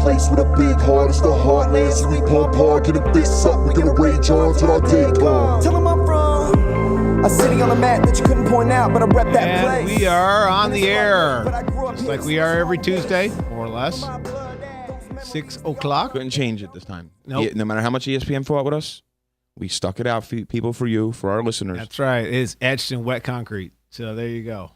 place with a big heart. It's the heartland, so we pump hard, get a fists up. We gonna rage on till our day gone. Tell 'em I'm from a city on the map that you couldn't point out, but I rep that And place. we are on the air, just like we are every Tuesday, more or less, 6 o'clock. Couldn't change it this time. Nope. No matter how much ESPN fought with us, we stuck it out for people, for you, for our listeners. That's right. It is etched in wet concrete. So there you go.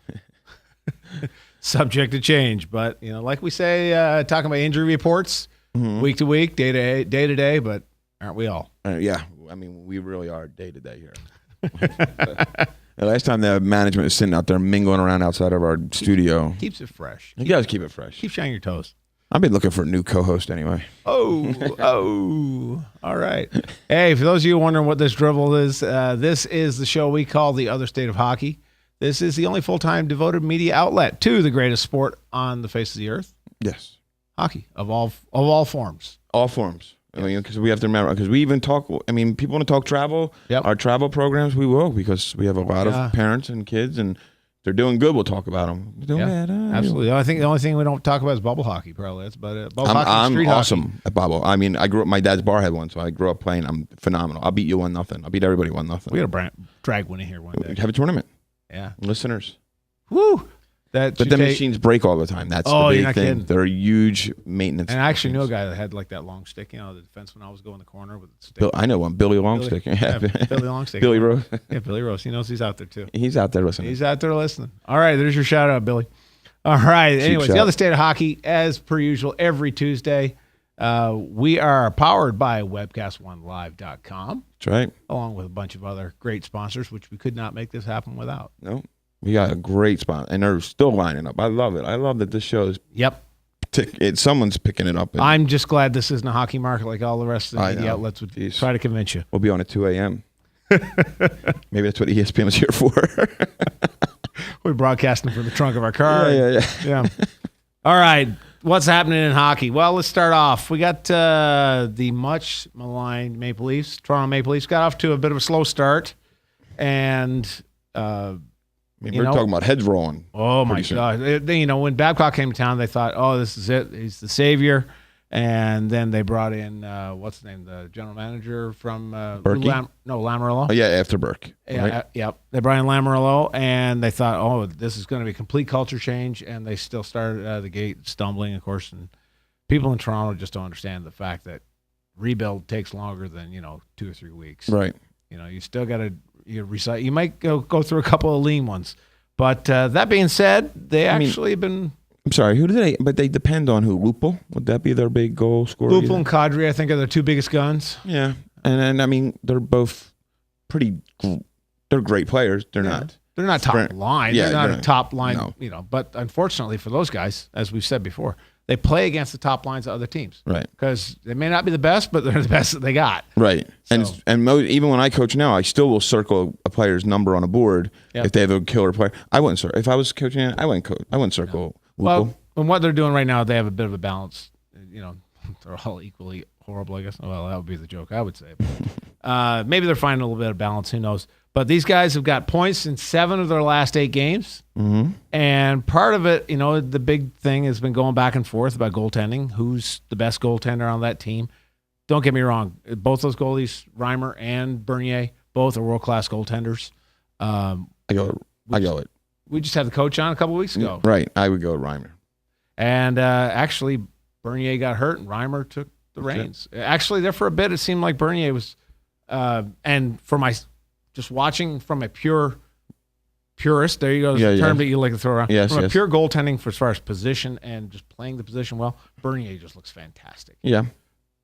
Subject to change, but like we say, talking about injury reports, week to week, day to day, but aren't we all? Yeah, I mean, we really are day to day here. The last time the management was sitting out there mingling around outside of our studio. Keeps it fresh. You guys keep it fresh. Keep shining your toes. I've been looking for a new co-host anyway. Oh, all right. Hey, for those of you wondering what this drivel is, this is the show we call The Other State of Hockey. This is the only full-time devoted media outlet to the greatest sport on the face of the earth. Yes. Hockey of all forms. All forms. I mean, because we have to remember, because we even talk, I mean, people want to talk travel. Yep. Our travel programs, we will, because we have a lot of parents and kids, and they're doing good. We'll talk about them. Doing bad, absolutely. I think the only thing we don't talk about is bubble hockey, probably. That's about it. Bubble hockey, I'm street awesome hockey. at bubble. I mean, I grew up, my dad's bar had one, so I grew up playing. I'm phenomenal. I'll beat you 1-0. I'll beat everybody 1-0. We got to drag one in here one day. Have a tournament. Yeah. Listeners. Woo! But the machines break all the time. That's the you're big not thing. kidding. They're huge maintenance. And I actually knew a guy that had like that long stick, the defense when I was going in the corner with the stick. I know one, Billy Longstick. Billy Longstick. Billy Rose. Yeah, Billy Rose. He knows he's out there too. He's out there listening. He's out there listening. All right, there's your shout out, Billy. All right. Anyways, The Other State of Hockey, as per usual, every Tuesday. We are powered by webcast1live.com. That's right. Along with a bunch of other great sponsors, which we could not make this happen without. No. We got a great spot, and they're still lining up. I love it. I love that this show is. Yep. Someone's picking it up. I'm just glad this isn't a hockey market like all the rest of the media outlets would try to convince you. We'll be on at 2 a.m. Maybe that's what ESPN was here for. We're broadcasting from the trunk of our car. Yeah. All right. What's happening in hockey? Well, let's start off. We got the much maligned Maple Leafs. Toronto Maple Leafs got off to a bit of a slow start, and. We're talking about heads rolling. Oh, my God. When Babcock came to town, they thought, oh, this is it. He's the savior. And then they brought in, what's the name, the general manager from Lamoriello. Oh, yeah, after Burke. Right? Yep. They brought in Lamoriello, and they thought, oh, this is going to be a complete culture change. And they still started out of the gate stumbling, of course. And people in Toronto just don't understand the fact that rebuild takes longer than, 2 or 3 weeks. Right. You still got to recite. You might go through a couple of lean ones, but that being said, they actually have been. I'm sorry, who do they? But they depend on who. Lupul, would that be their big goal scorer? Lupul and Kadri, I think, are their two biggest guns. Yeah, and I mean they're both they're great players. They're not. They're not top line. Yeah, they're not a top line. No. But unfortunately for those guys, as we've said before, they play against the top lines of other teams. Right. Because they may not be the best, but they're the best that they got. Right. So. Even when I coach now, I still will circle a player's number on a board if they have a killer player. I wouldn't circle. If I was coaching, I wouldn't circle. No. Well, and what they're doing right now, they have a bit of a balance. They're all equally horrible, I guess. Well, that would be the joke, I would say. Maybe they're finding a little bit of balance. Who knows? But these guys have got points in 7 of their last 8 games. Mm-hmm. And part of it, the big thing has been going back and forth about goaltending. Who's the best goaltender on that team? Don't get me wrong. Both those goalies, Reimer and Bernier, both are world-class goaltenders. I go it. We just had the coach on a couple of weeks ago. Right. I would go with Reimer. And actually, Bernier got hurt, and Reimer took the reins. Actually, there for a bit, it seemed like Bernier was and for my just watching from a purist, there you go, the term that you like to throw around. Yes, from a pure goaltending for as far as position and just playing the position well, Bernier just looks fantastic. Yeah.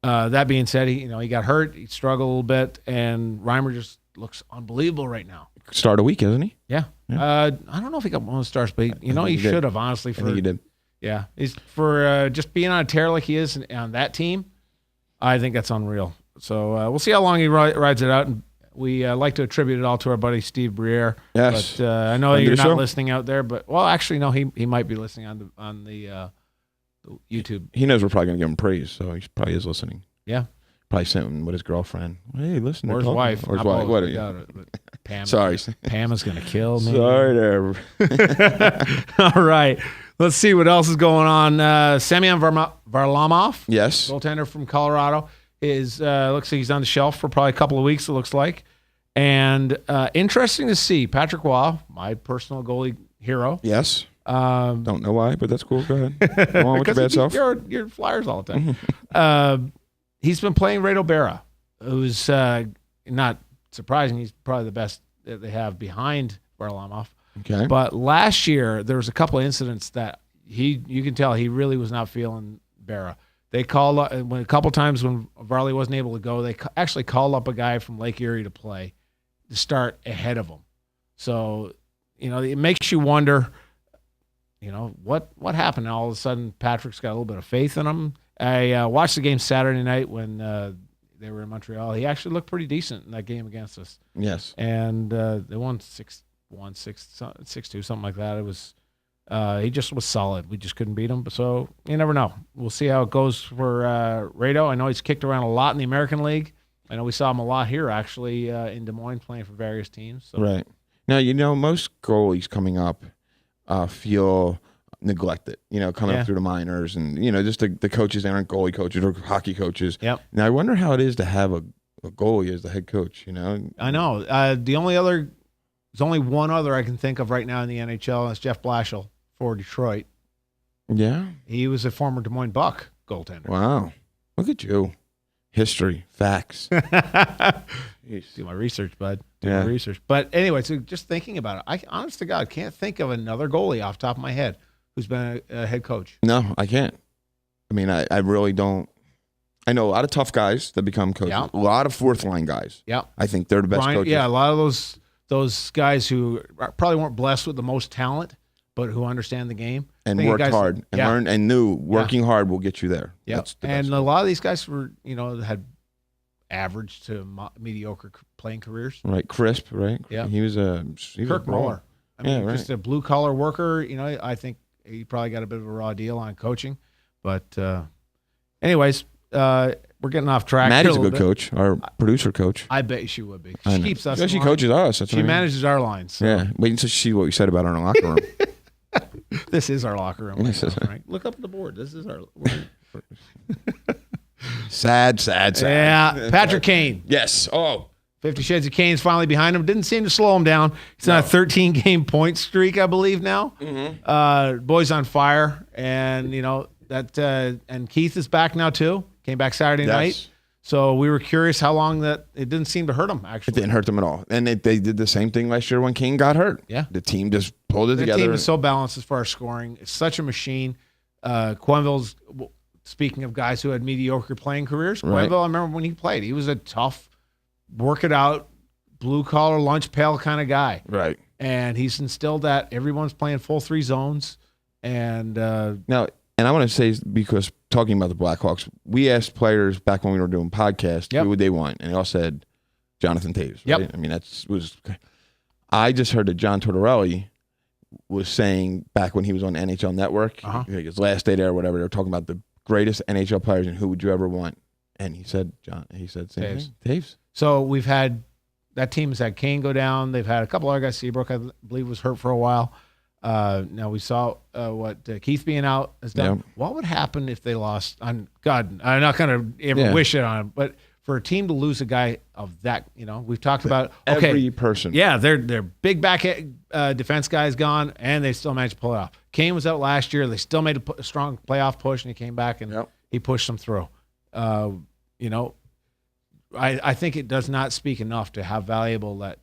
That being said, he got hurt, he struggled a little bit, and Reimer just looks unbelievable right now. Start a week, isn't he? Yeah. I don't know if he got one of the starts, but he should have, honestly. I think he did. Yeah. He's for just being on a tear like he is on that team, I think that's unreal. So we'll see how long he rides it out. And we like to attribute it all to our buddy Steve Briere. Yes. But I know you're not listening out there, but actually, no, he might be listening on the YouTube. He knows we're probably going to give him praise, so he probably is listening. Yeah. Probably sent him with his girlfriend. Hey, listen. Or his wife. Or his wife. What are you? Pam. Sorry. Pam is going to kill me. Sorry there. All right. Let's see what else is going on. Semyon Varlamov, Yes. goaltender from Colorado, is looks like he's on the shelf for probably a couple of weeks, it looks like. And interesting to see Patrick Waugh, my personal goalie hero. Yes. Don't know why, but that's cool. Go ahead. Go on with your bad self. You're Flyers all the time. He's been playing Redo Berra, who's not surprising. He's probably the best that they have behind Varlamov. Okay. But last year, there was a couple of incidents that you can tell he really was not feeling Berra. They called when a couple times when Varley wasn't able to go, they actually called up a guy from Lake Erie to play to start ahead of him. So, it makes you wonder, what happened? All of a sudden, Patrick's got a little bit of faith in him. I watched the game Saturday night when they were in Montreal. He actually looked pretty decent in that game against us. Yes. And they won 6-1, 6-2, something like that. It was he just was solid. We just couldn't beat him. So you never know. We'll see how it goes for Rado. I know he's kicked around a lot in the American League. I know we saw him a lot here actually in Des Moines playing for various teams. So. Right. Now, most goalies coming up feel neglected, coming up through the minors and, just the coaches that aren't goalie coaches or hockey coaches. Yep. Now, I wonder how it is to have a goalie as the head coach, I know. There's only one other I can think of right now in the NHL, and it's Jeff Blashill for Detroit. Yeah. He was a former Des Moines Buck goaltender. Wow. Look at you. History, facts. Do my research, bud. My research. But anyway, so just thinking about it, I honest to God can't think of another goalie off the top of my head who's been a head coach. No, I can't. I mean, I really don't. I know a lot of tough guys that become coaches. Yeah. A lot of fourth line guys. Yeah. I think they're the best coaches. Yeah, a lot of those guys who probably weren't blessed with the most talent, but who understand the game and worked hard and learned and knew working hard will get you there. Yeah, and a lot of these guys were had average to mediocre playing careers. Right, crisp. Right. Yeah, he was Kirk Muller. I mean, right. Just a blue collar worker. I think he probably got a bit of a raw deal on coaching, but anyways, we're getting off track. Maddie's a good coach, our producer coach. I bet she would be. She keeps us. Yeah, she coaches us. She manages our lines. So. Yeah, wait until she see what we said about our locker room. This is our locker room. Right? Look up at the board. This is our. Sad. Yeah, Patrick Kane. Yes. Oh. 50 Shades of Kane's finally behind him. Didn't seem to slow him down. He's on a 13-game point streak, I believe now. Mm-hmm. Boy's on fire, and and Keith is back now too. Came back Saturday night. So we were curious how long that it didn't seem to hurt him. Actually, it didn't hurt them at all, and they did the same thing last year when Kane got hurt. Yeah, the team just pulled it together. The team is so balanced as far as scoring. It's such a machine. Quenneville's. Speaking of guys who had mediocre playing careers, Quenneville, I remember when he played, he was a tough, work it out, blue collar, lunch pail kind of guy. Right. And he's instilled that everyone's playing full 3 zones. And now, and I want to say, because talking about the Blackhawks, we asked players back when we were doing podcasts, who would they want? And they all said Jonathan Taves. Right? Yep. I mean, I just heard that John Tortorelli was saying back when he was on NHL Network, his last day there or whatever, they were talking about the greatest NHL players and who would you ever want? And he said same thing. Taves. So we've had that team's had Kane go down. They've had a couple other guys. Seabrook, I believe, was hurt for a while. Now we saw what Keith being out has done. Yeah. What would happen if they lost? I'm not going to ever wish it on him, but for a team to lose a guy of that, we've talked about every person. Yeah, their big back defense guy's gone, and they still managed to pull it off. Kane was out last year. They still made a strong playoff push, and he came back and he pushed them through. I think it does not speak enough to how valuable that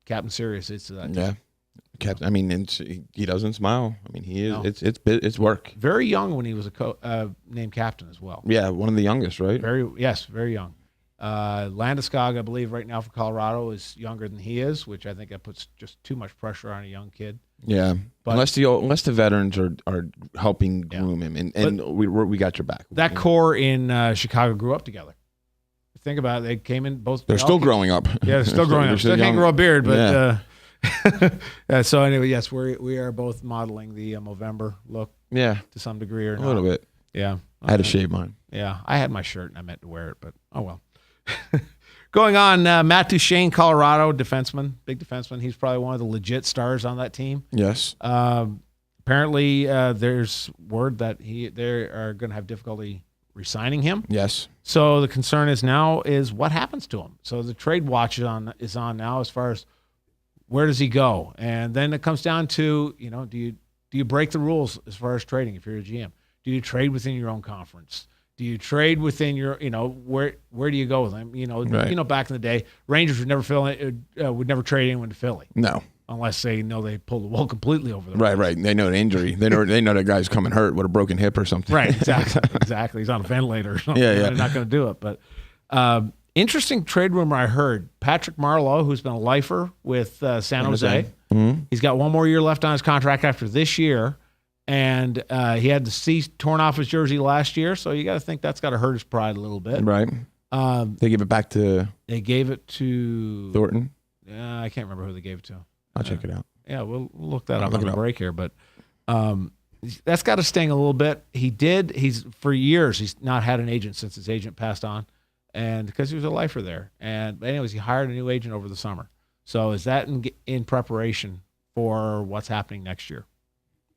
Captain Sirius is to that team. Yeah. Captain. I mean, he doesn't smile. I mean, he is. No. It's work. Very young when he was named captain as well. Yeah, one of the youngest, right? Very young. Landeskog, I believe, right now for Colorado is younger than he is, which I think that puts just too much pressure on a young kid. Yeah, but unless the veterans are helping groom him, and we got your back. That core in Chicago grew up together. Think about it; they came in both. They're still growing up. Yeah, they're still growing up. Still can't grow a beard, but. So anyway, yes, we are both modeling the Movember look. Yeah, to some degree or a little bit. Yeah, I had to shave mine. Yeah, I had my shirt and I meant to wear it, but oh well. Going on, Matt Duchene, Colorado defenseman, big defenseman. He's probably one of the legit stars on that team. Yes. apparently there's word that they are going to have difficulty re-signing him. Yes. So the concern is what happens to him. So the trade watch is on now as far as where does he go, and then it comes down to do you break the rules as far as trading if you're a GM? Do you trade within your own conference? Do you trade within your where do you go with them? Right. Back in the day, Rangers would never trade anyone to Philly. No. Unless they know they pulled the wool completely over them. Right. They know the injury. They know the guy's coming hurt with a broken hip or something. Right, exactly. He's on a ventilator or something. Yeah. They're not going to do it. But interesting trade rumor I heard. Patrick Marleau, who's been a lifer with San Jose. Mm-hmm. He's got one more year left on his contract after this year. And he had the C torn off his jersey last year. So you got to think that's got to hurt his pride a little bit. Right. They give it back to... They gave it to... Thornton? I can't remember who they gave it to. I'll check it out. Yeah, we'll look that up Look on it the up. break here. But that's got to sting a little bit. He's for years, he's not had an agent since his agent passed on. And because he was a lifer there. But anyways, he hired a new agent over the summer. So is that in preparation for what's happening next year?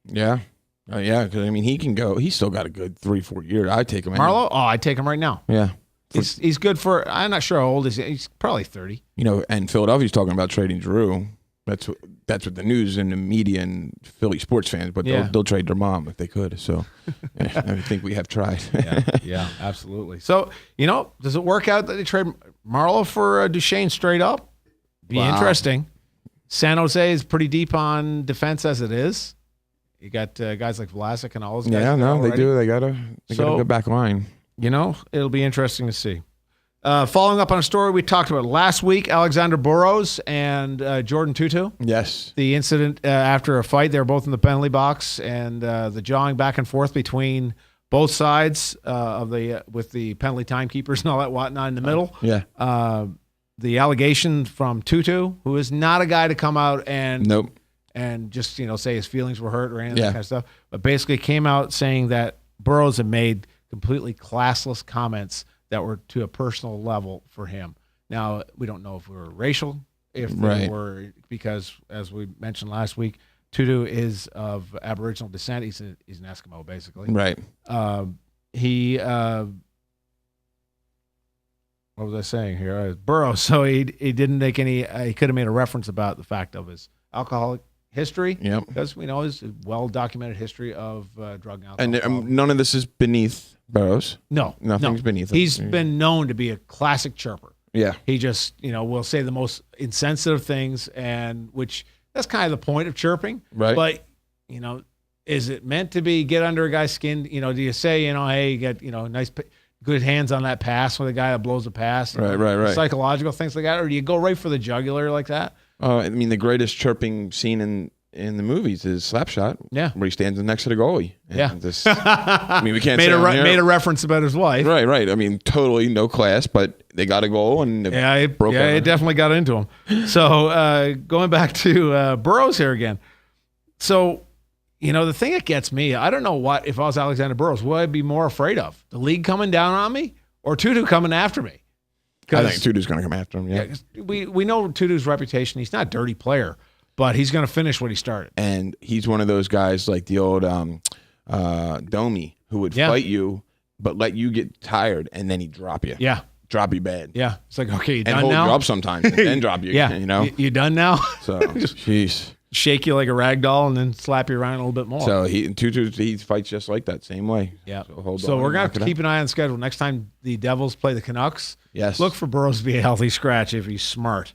Yeah. Yeah, because, he can go. He's still got a good 3-4 years. I'd take him. Marleau? Oh, I'd take him right now. Yeah. He's good for, I'm not sure how old is he. He's probably 30. And Philadelphia's talking about trading Giroux. That's what the news and the media and Philly sports fans, but they'll trade their mom if they could. So I think we have tried. yeah, absolutely. So, does it work out that they trade Marleau for Duchesne straight up? Be interesting. San Jose is pretty deep on defense as it is. You got guys like Vlasic and all those guys. Yeah, no, they do. They got a good back line. It'll be interesting to see. Following up on a story we talked about last week, Alexander Burrows and Jordan Tutu. Yes. The incident after a fight, they were both in the penalty box, and the jawing back and forth between both sides with the penalty timekeepers and all that whatnot in the middle. Yeah. The allegation from Tutu, who is not a guy to come out and Nope. and just say his feelings were hurt or any of that Yeah. kind of stuff, but basically came out saying that Burrows had made completely classless comments that were to a personal level for him. Now, we don't know if they were racial, if they were, because as we mentioned last week, Tutu is of Aboriginal descent. He's an Eskimo, basically. Right. What was I saying here? Burrows. So he didn't make any. He could have made a reference about the fact of his alcoholic history. Yep. Because we know his well-documented history of drug and alcohol. And problem. none of this is beneath Burrows. No, Nothing's beneath him. He's been known to be a classic chirper. Yeah. He just, will say the most insensitive things, and which that's kind of the point of chirping. Right. But, is it meant to be get under a guy's skin? Do you say, hey, you got, nice, good hands on that pass with a guy that blows a pass? Right. Psychological things like that, or do you go right for the jugular like that? The greatest chirping scene in the movies is Slapshot. Yeah. Where he stands next to the goalie. And Yeah. we can't made say on here. made a reference about his wife. Right. Totally no class, but they got a goal and it definitely got into him. So going back to Burrows here again. So, the thing that gets me, I don't know what, if I was Alexander Burrows, what I'd be more afraid of? The league coming down on me or Tutu coming after me? I think Tutu's going to come after him, yeah. We know Tutu's reputation. He's not a dirty player, but he's going to finish what he started. And he's one of those guys like the old Domi who would fight you, but let you get tired and then he'd drop you. Yeah. Drop you bad. Yeah. It's like, okay, you and done hold now? you up sometimes and then drop you. Yeah. You done now? So, jeez. Shake you like a rag doll and then slap you around a little bit more. So he fights just like that, same way. Yeah. So we're gonna have to keep an eye on the schedule. Next time the Devils play the Canucks, yes, look for Burrows to be a healthy scratch if he's smart.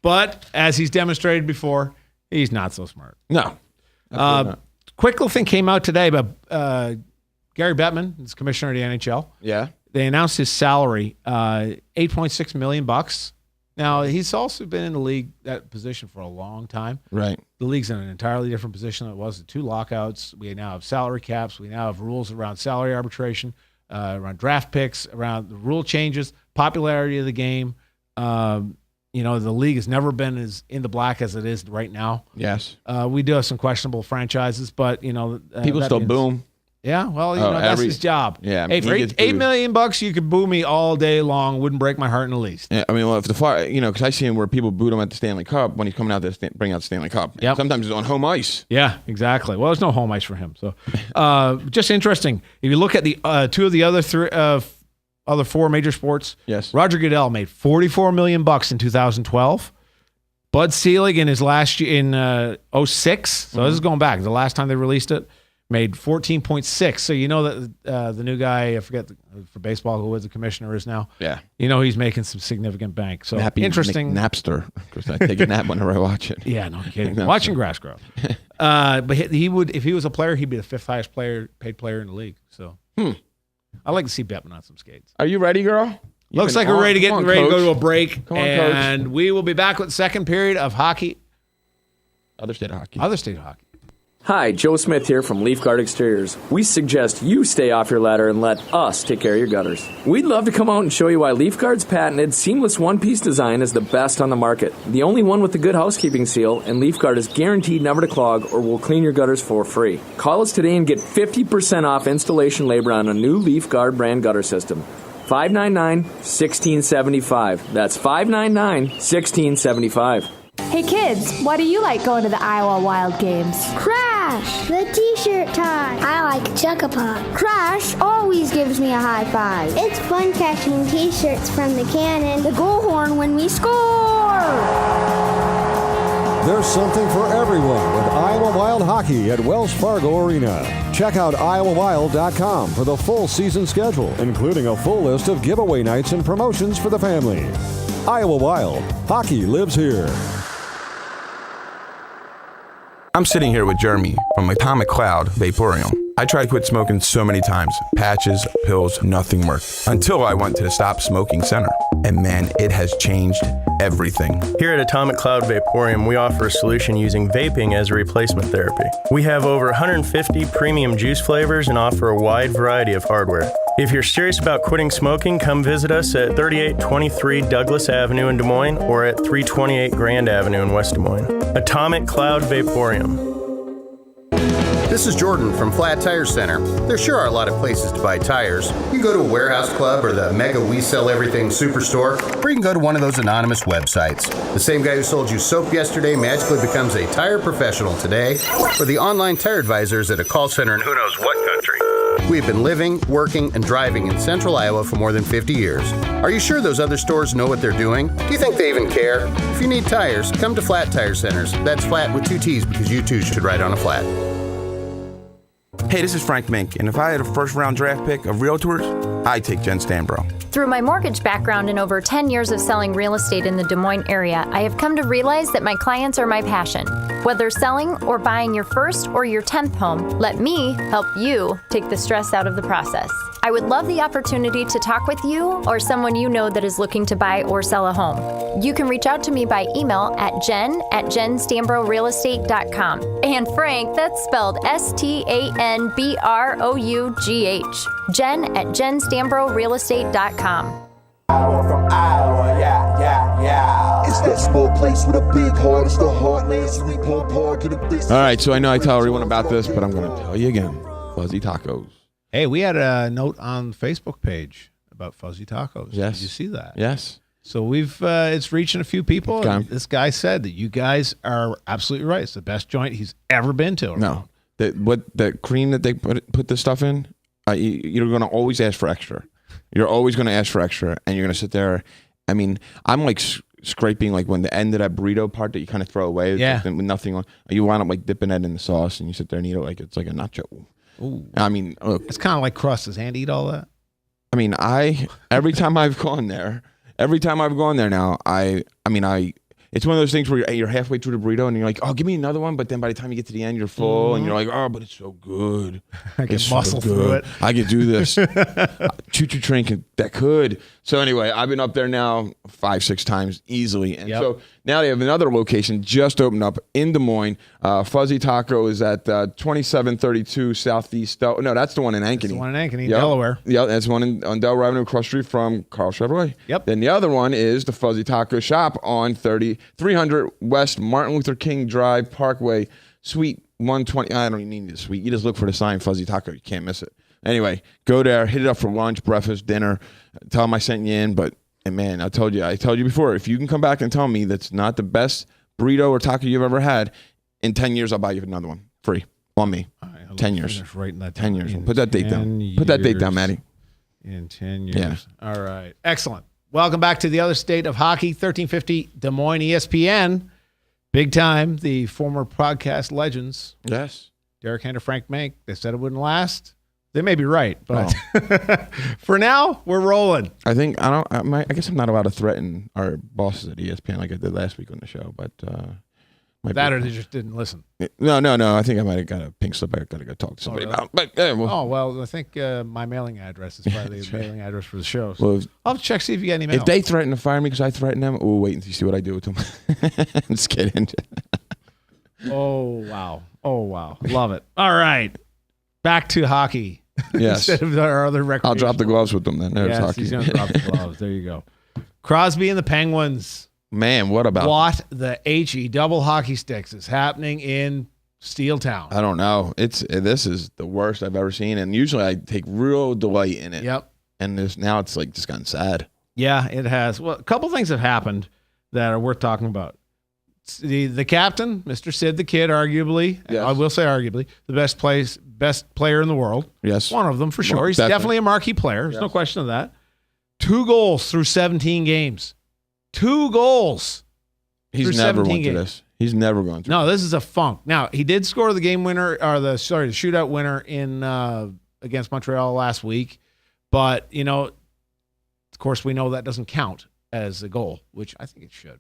But as he's demonstrated before, he's not so smart. No. Quick little thing came out today about Gary Bettman, is commissioner of the NHL. Yeah. They announced his salary, $8.6 million. Now, he's also been in the league, that position, for a long time. Right. The league's in an entirely different position than it was. The 2 lockouts. We now have salary caps. We now have rules around salary arbitration, around draft picks, around the rule changes, popularity of the game. The league has never been as in the black as it is right now. Yes. We do have some questionable franchises, but, people still boom. Yeah, well, that's his job. Yeah, hey, for $8 million, you could boo me all day long. Wouldn't break my heart in the least. Yeah, I mean, well, if the Flyers, because I see him where people booed him at the Stanley Cup when he's coming out to bring out the Stanley Cup. Yep. Sometimes it's on home ice. Yeah, exactly. Well, there's no home ice for him. So, just interesting. If you look at the two of the other four major sports, yes, Roger Goodell made $44 million in 2012. Bud Selig in his last year in 06. So this is going back. The last time they released it. Made 14.6. So you know that the new guy, I forget for baseball who was the commissioner is now. Yeah. He's making some significant bank. So Happy interesting. Napster, because I take a nap whenever I watch it. Yeah, no kidding. Watching grass grow. But he would, if he was a player, he'd be the fifth highest paid player in the league. So I like to see Bettman on some skates. Are you ready, girl? Looks like we're ready to go to a break. Come on, and Coach. we will be back with the second period of hockey. Other state of hockey. Other state of hockey. Hi, Joe Smith here from Leaf Guard Exteriors. We suggest you stay off your ladder and let us take care of your gutters. We'd love to come out and show you why Leaf Guard's patented seamless one-piece design is the best on the market. The only one with the good housekeeping seal, and Leaf Guard is guaranteed never to clog or will clean your gutters for free. Call us today and get 50% off installation labor on a new Leaf Guard brand gutter system. 599-1675. That's 599-1675. Hey kids, why do you like going to the Iowa Wild games? Crash, the t-shirt tie. I like Chuckapop. Crash always gives me a high five. It's fun catching t-shirts from the cannon, the goal horn when we score. There's something for everyone with Iowa Wild Hockey at Wells Fargo Arena. Check out iowawild.com for the full season schedule, including a full list of giveaway nights and promotions for the family. Iowa Wild, hockey lives here. I'm sitting here with Jeremy from Atomic Cloud Vaporium. I tried to quit smoking so many times. Patches, pills, nothing worked. Until I went to the Stop Smoking Center. And man, it has changed everything. Here at Atomic Cloud Vaporium, we offer a solution using vaping as a replacement therapy. We have over 150 premium juice flavors and offer a wide variety of hardware. If you're serious about quitting smoking, come visit us at 3823 Douglas Avenue in Des Moines or at 328 Grand Avenue in West Des Moines. Atomic Cloud Vaporium. This is Jordan from Flat Tire Center. There sure are a lot of places to buy tires. You can go to a warehouse club or the Mega We Sell Everything Superstore, or you can go to one of those anonymous websites. The same guy who sold you soap yesterday magically becomes a tire professional today, or the online tire advisors at a call center in who knows what country. We've been living, working, and driving in central Iowa for more than 50 years. Are you sure those other stores know what they're doing? Do you think they even care? If you need tires, come to Flat Tire Centers. That's flat with 2 T's because you too should ride on a flat. Hey, this is Frank Mink, and if I had a first-round draft pick of realtors, I'd take Jen Stanbro. Through my mortgage background and over 10 years of selling real estate in the Des Moines area, I have come to realize that my clients are my passion. Whether selling or buying your first or your 10th home, let me help you take the stress out of the process. I would love the opportunity to talk with you or someone you know that is looking to buy or sell a home. You can reach out to me by email at jen@jenstanbrorealestate.com. And Frank, that's spelled STANBROUGH. jen@jenstanbrorealestate.com. Iowa from Iowa, yeah. It's that small place with a big heart. It's the heartland, so we pump hard, get a big. All right, so I know I tell everyone about this, but I'm going to tell you again. Fuzzy Tacos. Hey, we had a note on the Facebook page about Fuzzy Tacos. Yes. Did you see that? Yes. So we've it's reaching a few people. And this guy said that you guys are absolutely right. It's the best joint he's ever been to. No, the cream that they put this stuff in, you're going to always ask for extra. You're always going to ask for extra, and you're going to sit there. I mean, I'm like scraping like when the end of that burrito part that you kind of throw away, yeah, with nothing on. You wind up like dipping that in the sauce, and you sit there and eat it like it's like a nacho. Ooh. I mean, look, it's kind of like crust. Does Andy eat all that? I mean, every time I've gone there now, it's one of those things where you're halfway through the burrito and you're like, oh, give me another one. But then by the time you get to the end, you're full and you're like, oh, but it's so good. I can muscle through it. I could do this. Choo-choo train that could. So anyway, I've been up there now 5-6 times easily. And so now they have another location just opened up in Des Moines. Fuzzy Taco is at 2732 Southeast. No, that's the one in Ankeny. That's the one in Ankeny, Delaware. Yeah, that's one on Delaware Avenue, across the street from Carl Chevrolet. Yep. Then the other one is the Fuzzy Taco Shop on 300 West Martin Luther King Drive Parkway, Suite 120. I don't even need the suite. You just look for the sign Fuzzy Taco. You can't miss it. Anyway, go there, hit it up for lunch, breakfast, dinner. Tell them I sent you in. But and man, I told you before. If you can come back and tell me that's not the best burrito or taco you've ever had, in 10 years I'll buy you another one free on me. Right, 10 years. Writing that 10 years. Put that date down. Put that date down, Maddie. In 10 years. Yeah. All right. Excellent. Welcome back to the other state of hockey, 1350 Des Moines ESPN. Big time, the former podcast legends. Yes. Derek Henry, Frank Mank. They said it wouldn't last. They may be right, but for now, we're rolling. I guess I'm not allowed to threaten our bosses at ESPN like I did last week on the show, but or they just didn't listen. No. I think I might have got a pink slip. I got to go talk to somebody about. But I think my mailing address is probably the mailing address for the show. So well, I'll check see if you get any mail. If they threaten to fire me because I threaten them, we'll wait and see what I do with them. I'm just kidding. Oh wow, love it. All right, back to hockey. Yes. Instead of our other record. I'll drop the gloves with them then. There's hockey. He's going to drop the gloves. There you go. Crosby and the Penguins. Man, what about what the HE double hockey sticks is happening in Steeltown? I don't know. This is the worst I've ever seen, and usually I take real delight in it. Yep. And now it's like just gotten sad. Yeah, it has. Well, a couple things have happened that are worth talking about. The captain, Mr. Sid the Kid, arguably, yes. I will say arguably, the best player in the world. Yes. One of them for sure. He's definitely a marquee player. There's no question of that. 2 goals through 17 games. 2 goals. He's never went through this. He's never gone through. No, this is a funk. Now, he did score the game winner, or the shootout winner in against Montreal last week. But, of course, we know that doesn't count as a goal, which I think it should.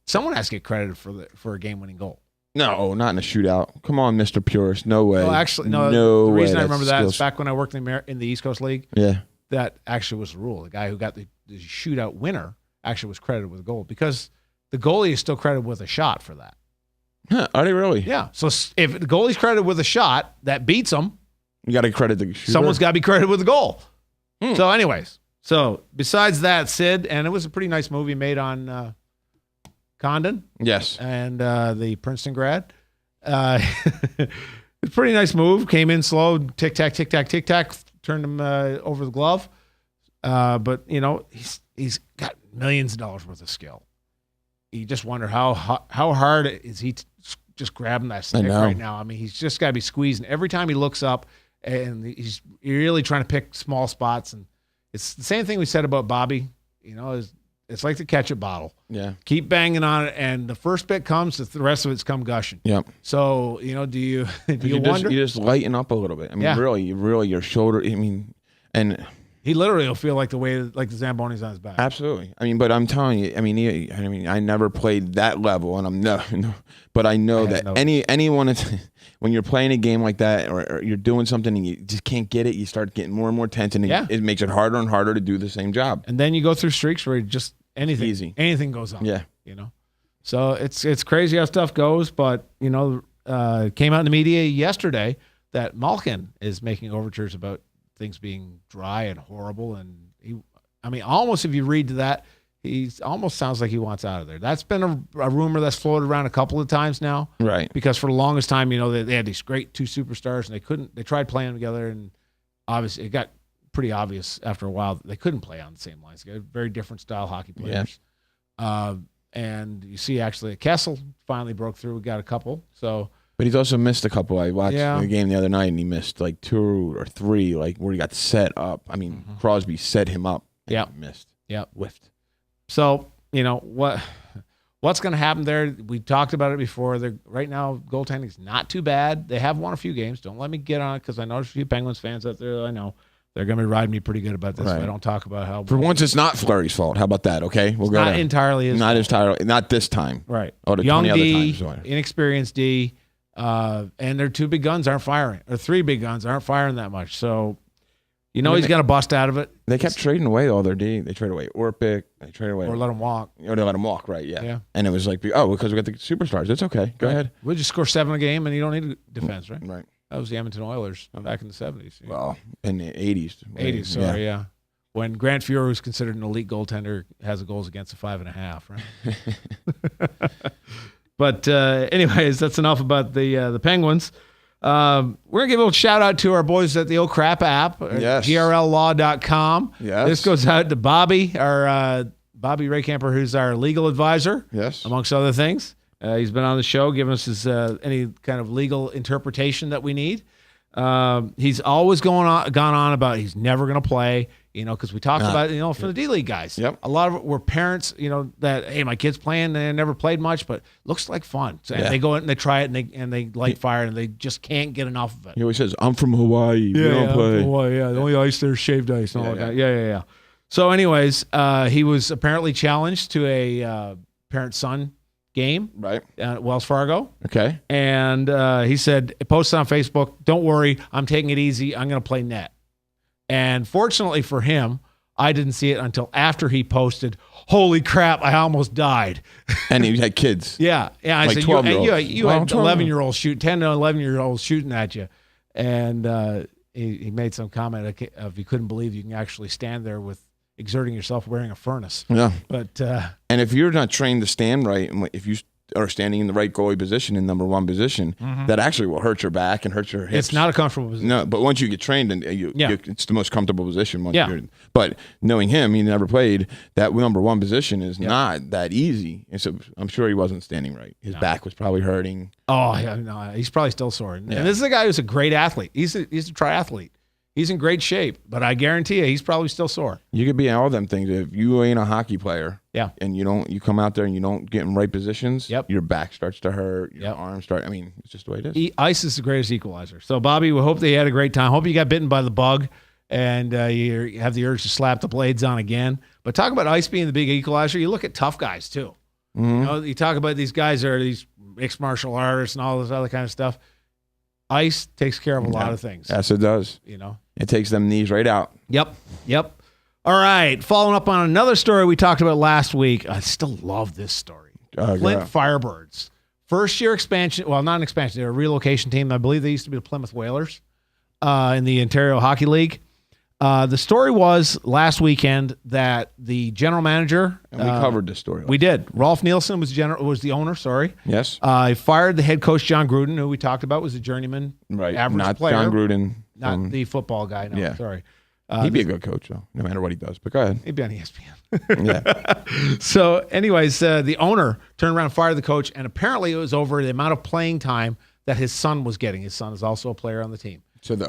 Someone has to get credited for a game-winning goal. No, not in a shootout. Come on, Mr. Purist. No way. Well, actually, no. The reason I remember that is back when I worked in the East Coast League. Yeah. That actually was the rule. The guy who got the shootout winner actually was credited with a goal because the goalie is still credited with a shot for that. Huh, are they really? Yeah. So if the goalie's credited with a shot that beats him, you got to credit the shooter. Someone's got to be credited with a goal. So anyways, besides that, Sid, and it was a pretty nice movie made on Condon. Yes. And the Princeton grad. It's a pretty nice move. Came in slow, tic-tac, tic-tac, tic-tac, turned him over the glove. But, he's got millions of dollars worth of skill. You just wonder how hard is he just grabbing that stick right now. I mean, he's just got to be squeezing. Every time he looks up, and he's really trying to pick small spots. And it's the same thing we said about Bobby. It's like the ketchup bottle. Yeah. Keep banging on it, and the first bit comes, the rest of it's come gushing. Yep. So, do you wonder? You just lighten up a little bit. I mean, really, your shoulder, and he literally will feel like the Zamboni's on his back. Absolutely. I mean, but I'm telling you, I never played that level, and but I know that anyone, when you're playing a game like that, or you're doing something and you just can't get it, you start getting more and more tense, and it makes it harder and harder to do the same job. And then you go through streaks where just anything goes on. Yeah. So it's crazy how stuff goes, but came out in the media yesterday that Malkin is making overtures about things being dry and horrible, and almost if you read to that, he almost sounds like he wants out of there. That's been a rumor that's floated around a couple of times now, right? Because for the longest time, they had these great 2 superstars, and they tried playing together, and obviously it got pretty obvious after a while that they couldn't play on the same lines. They got very different style hockey players. Yeah. And you see, actually, Kessel finally broke through. We got a couple, so. But he's also missed a couple. I watched the game the other night, and he missed like 2 or 3, like where he got set up. I mean, Crosby set him up. Yeah, missed. Yeah, whiffed. So what's going to happen there? We talked about it before. Right now, goaltending is not too bad. They have won a few games. Don't let me get on it because I know there's a few Penguins fans out there. I know they're going to be riding me pretty good about this. Right. If I don't talk about how. For once, it's not Fleury's fault. How about that? Okay, we'll go. Not entirely his fault. Entirely. Not this time. Right. Oh, the young 20 D, other times. Inexperienced D. And their 2 big guns aren't firing, or 3 big guns aren't firing that much. So, he's going to bust out of it. They kept trading away all their D. They traded away Orpik. They traded away. Or let them walk. Or they let them walk, right, yeah. And it was like, because we got the superstars. It's okay. Go ahead. We'll just score 7 a game, and you don't need defense, right? Right. That was the Edmonton Oilers back in the 70s. Well, in the 80s. 80s, sorry, yeah. When Grant Fuhrer, who's considered an elite goaltender, has a goals against of 5.5, right? But anyways, that's enough about the Penguins. We're going to give a little shout out to our boys at the Oh Crap app, Yes. grllaw.com. Yes. This goes out to Bobby, Bobby Raycamper, who's our legal advisor, Yes. amongst other things. He's been on the show, giving us his any kind of legal interpretation that we need. He's always gone on about he's never going to play, because we talked about, for the D-League guys. Yep. A lot of it were parents, that, hey, my kid's playing, they never played much, but looks like fun. So and they go in and they try it and they light fire and they just can't get enough of it. He always says, I'm from Hawaii. We don't play. Hawaii, the only ice there is shaved ice. And all that. Yeah. So anyways, he was apparently challenged to a parent-son game at Wells Fargo. Okay. And he said, posted on Facebook, don't worry, I'm taking it easy. I'm going to play net. And fortunately for him, I didn't see it until after he posted, holy crap, I almost died. And he had kids. Yeah. I Like said, 12-year-olds. you had 11-year-olds shooting, 10 to 11-year-olds shooting at you. And he made some comment of you couldn't believe you can actually stand there with exerting yourself wearing a furnace. Yeah. But and if you're not trained to stand right, and if you are standing in the right goalie position, in number one position, that actually will hurt your back and hurt your hips. It's not a comfortable position. No, but once you get trained, and it's the most comfortable position. But knowing him, he never played, that number one position is not that easy. And so I'm sure he wasn't standing right. His back was probably hurting. Oh, yeah, no, he's probably still sore. And this is a guy who's a great athlete. He's a triathlete. He's in great shape, but I guarantee you he's probably still sore. You could be all them things. If you ain't a hockey player, and you come out there and you don't get in right positions, your back starts to hurt, your arms start. I mean, it's just the way it is. Ice is the greatest equalizer. So, Bobby, we hope that you had a great time. Hope you got bitten by the bug and you have the urge to slap the blades on again. But talk about ice being the big equalizer. You look at tough guys too. You talk about these guys that are these mixed martial artists and all this other kind of stuff. Ice takes care of a lot of things. Yes, it does. It takes them knees right out. Yep. All right. Following up on another story we talked about last week. I still love this story. Flint Firebirds. First year expansion. Well, not an expansion. They're a relocation team. I believe they used to be the Plymouth Whalers in the Ontario Hockey League. The story was last weekend that the general manager. And we covered this story. We did. Rolf Nielsen was the owner. Sorry. Yes. He fired the head coach, John Gruden, who we talked about was a journeyman, average not player. John Gruden. Not the football guy. No, sorry. He'd be a good coach, though, no matter what he does. But go ahead. He'd be on ESPN. So, anyways, the owner turned around and fired the coach, and apparently it was over the amount of playing time that his son was getting. His son is also a player on the team. So the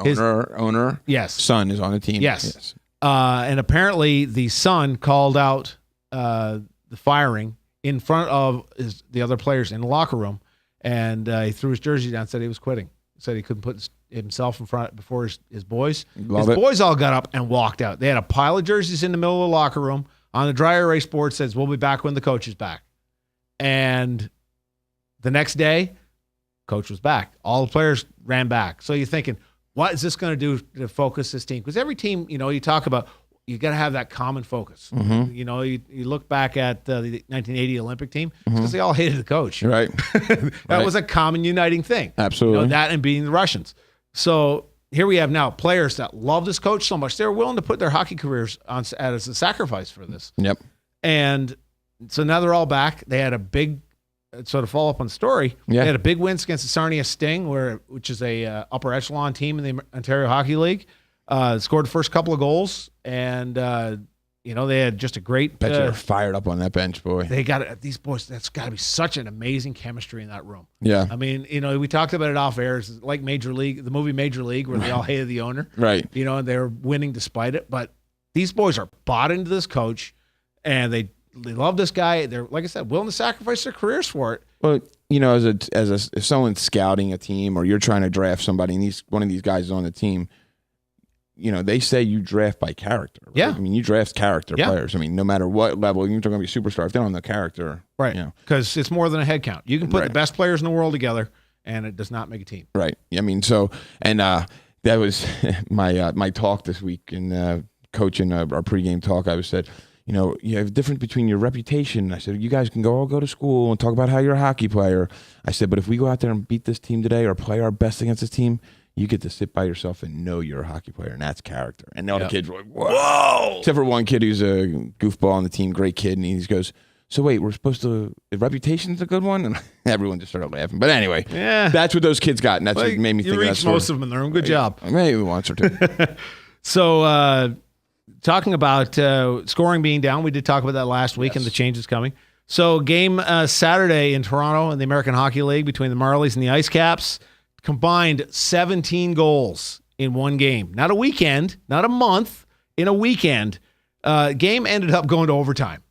owner, son is on the team. Yes. And apparently the son called out the firing in front of the other players in the locker room, and he threw his jersey down and said he was quitting. Said he couldn't put himself in front before his boys. Boys all got up and walked out. They had a pile of jerseys in the middle of the locker room. On the dry erase board says, we'll be back when the coach is back. And the next day, coach was back. All the players ran back. So you're thinking, what is this going to do to focus this team? Because every team, you talk about, you got to have that common focus. You look back at the 1980 Olympic team because they all hated the coach. Right. That was a common uniting thing. Absolutely. That and beating the Russians. So here we have now players that love this coach so much, they're willing to put their hockey careers on as a sacrifice for this. Yep. And so now they're all back. They had a big sort of follow up on the story. Yeah. They had a big win against the Sarnia Sting, which is a upper echelon team in the Ontario Hockey League. Scored the first couple of goals, and they had just a great. Bet you're fired up on that bench, boy. They got these boys. That's got to be such an amazing chemistry in that room. Yeah. I mean, we talked about it off air. It's like Major League, the movie Major League, where they all hated the owner. Right. And they're winning despite it. But these boys are bought into this coach, and they love this guy. They're, like I said, willing to sacrifice their careers for it. Well, if someone's scouting a team or you're trying to draft somebody, and one of these guys is on the team. They say you draft by character. Right? Yeah. I mean, you draft character players. I mean, no matter what level, you're going to be a superstar. If they don't have the character. Right. Because it's more than a head count. You can put the best players in the world together, and it does not make a team. Right. I mean, that was my talk this week in coaching our pregame talk. I said, you have a difference between your reputation. I said, you guys can all go to school and talk about how you're a hockey player. I said, but if we go out there and beat this team today or play our best against this team, you get to sit by yourself and know you're a hockey player, and that's character. And all the kids were like, whoa! Except for one kid who's a goofball on the team, great kid, and he goes, so wait, we're supposed to, Reputation's a good one? And everyone just started laughing. But anyway, Yeah. that's what those kids got. And that's what made me think You of that reached story. most of them in the room. Good job. Maybe once or two. So, talking about scoring being down, we did talk about that last week and the changes coming. So, game Saturday in Toronto in the American Hockey League between the Marlies and the Ice Caps, combined 17 goals in one game. Not a weekend, not a month, in a weekend. Game ended up going to overtime.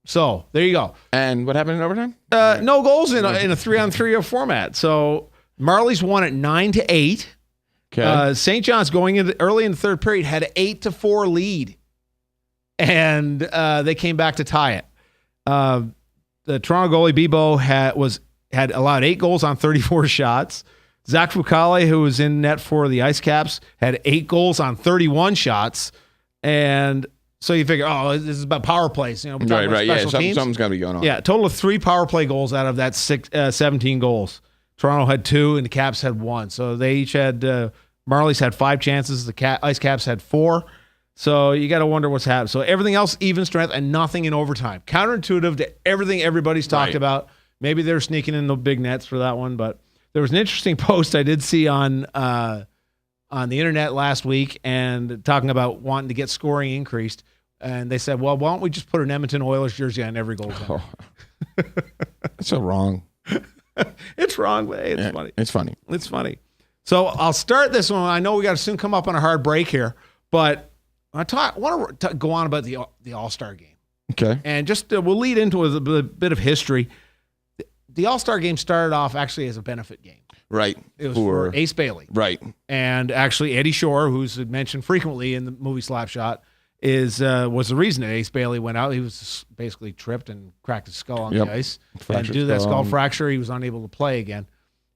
So, there you go. And what happened in overtime? No goals in a 3-on-3 format. So, Marlies won at 9-8. Okay. St. John's going in early in the third period had an 8-4 lead, and they came back to tie it. The Toronto goalie Bibo had allowed 8 goals on 34 shots. Zach Fucale, who was in net for the Ice Caps, had 8 goals on 31 shots, and so you figure, this is about power plays. We're talking about Yeah, special teams. something's got to be going on. Yeah, total of 3 power play goals out of that 17 goals. Toronto had 2, and the Caps had 1. So they each had. Marlies had 5 chances. The Ice Caps had 4. So you got to wonder what's happened. So everything else, even strength, and nothing in overtime. Counterintuitive to everything everybody's talked about. Maybe they're sneaking in the big nets for that one. But there was an interesting post I did see on the internet last week and talking about wanting to get scoring increased. And they said, well, why don't we just put an Edmonton Oilers jersey on every goaltender? That's so wrong. It's wrong, but hey, it's funny. It's funny. It's funny. So I'll start this one. I know we got to soon come up on a hard break here, but I want to go on about the All-Star game. Okay. And just we'll lead into a bit of history. The All-Star game started off actually as a benefit game. Right. It was for Ace Bailey. Right. And actually Eddie Shore, who's mentioned frequently in the movie Slapshot, was the reason that Ace Bailey went out. He was basically tripped and cracked his skull on the ice. And due to that skull fracture, he was unable to play again.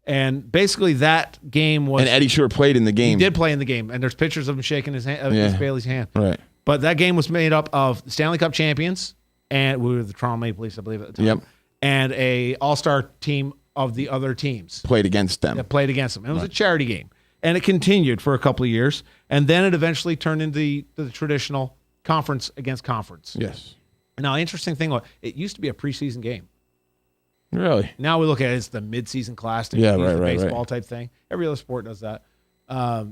And basically that game was... And Eddie Shore played in the game. He did play in the game. And there's pictures of him shaking his hand, Ace Bailey's hand. Right. But that game was made up of the Stanley Cup champions, and we were the Toronto Maple Leafs, I believe, at the time. Yep. And a all-star team of the other teams. Played against them. That played against them. It was a charity game. And it continued for a couple of years. And then it eventually turned into the traditional conference against conference. Yes. Now, interesting thing, it used to be a preseason game. Really? Now we look at it as the mid-season class. Baseball type thing. Every other sport does that. I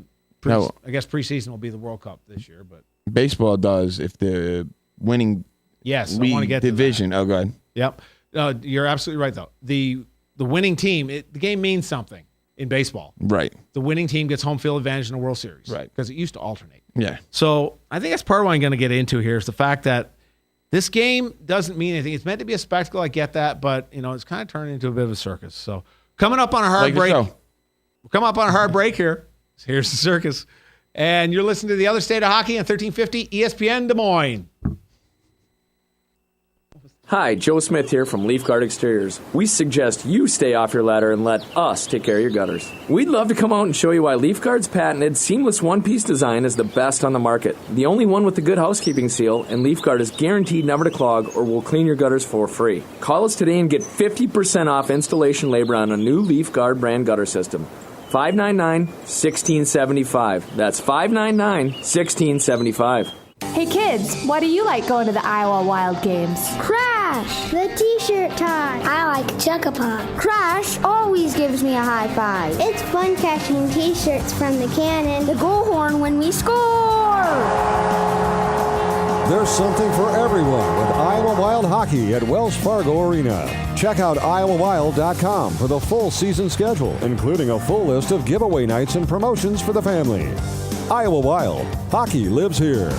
guess preseason will be the World Cup this year, but baseball does if the winning I want to get division. To that. Oh, God. Yep. You're absolutely right, though. The winning team, the game means something in baseball. Right. The winning team gets home field advantage in the World Series. Right. Because it used to alternate. Yeah. So I think that's part of what I'm going to get into here is the fact that this game doesn't mean anything. It's meant to be a spectacle. I get that, but it's kind of turned into a bit of a circus. So coming up on a hard break. We'll come up on a hard break here. Here's the circus. And you're listening to The Other State of Hockey on 1350 ESPN Des Moines. Hi, Joe Smith here from Leaf Guard Exteriors. We suggest you stay off your ladder and let us take care of your gutters. We'd love to come out and show you why Leaf Guard's patented seamless one-piece design is the best on the market. The only one with the good housekeeping seal, and Leaf Guard is guaranteed never to clog or will clean your gutters for free. Call us today and get 50% off installation labor on a new Leaf Guard brand gutter system. 599-1675. That's 599-1675. Hey kids, why do you like going to the Iowa Wild games? Crash, the t-shirt tie. I like Chuckapunk. Crash always gives me a high five. It's fun catching t-shirts from the cannon, the goal horn when we score. There's something for everyone with Iowa Wild Hockey at Wells Fargo Arena. Check out iowawild.com for the full season schedule, including a full list of giveaway nights and promotions for the family. Iowa Wild, hockey lives here.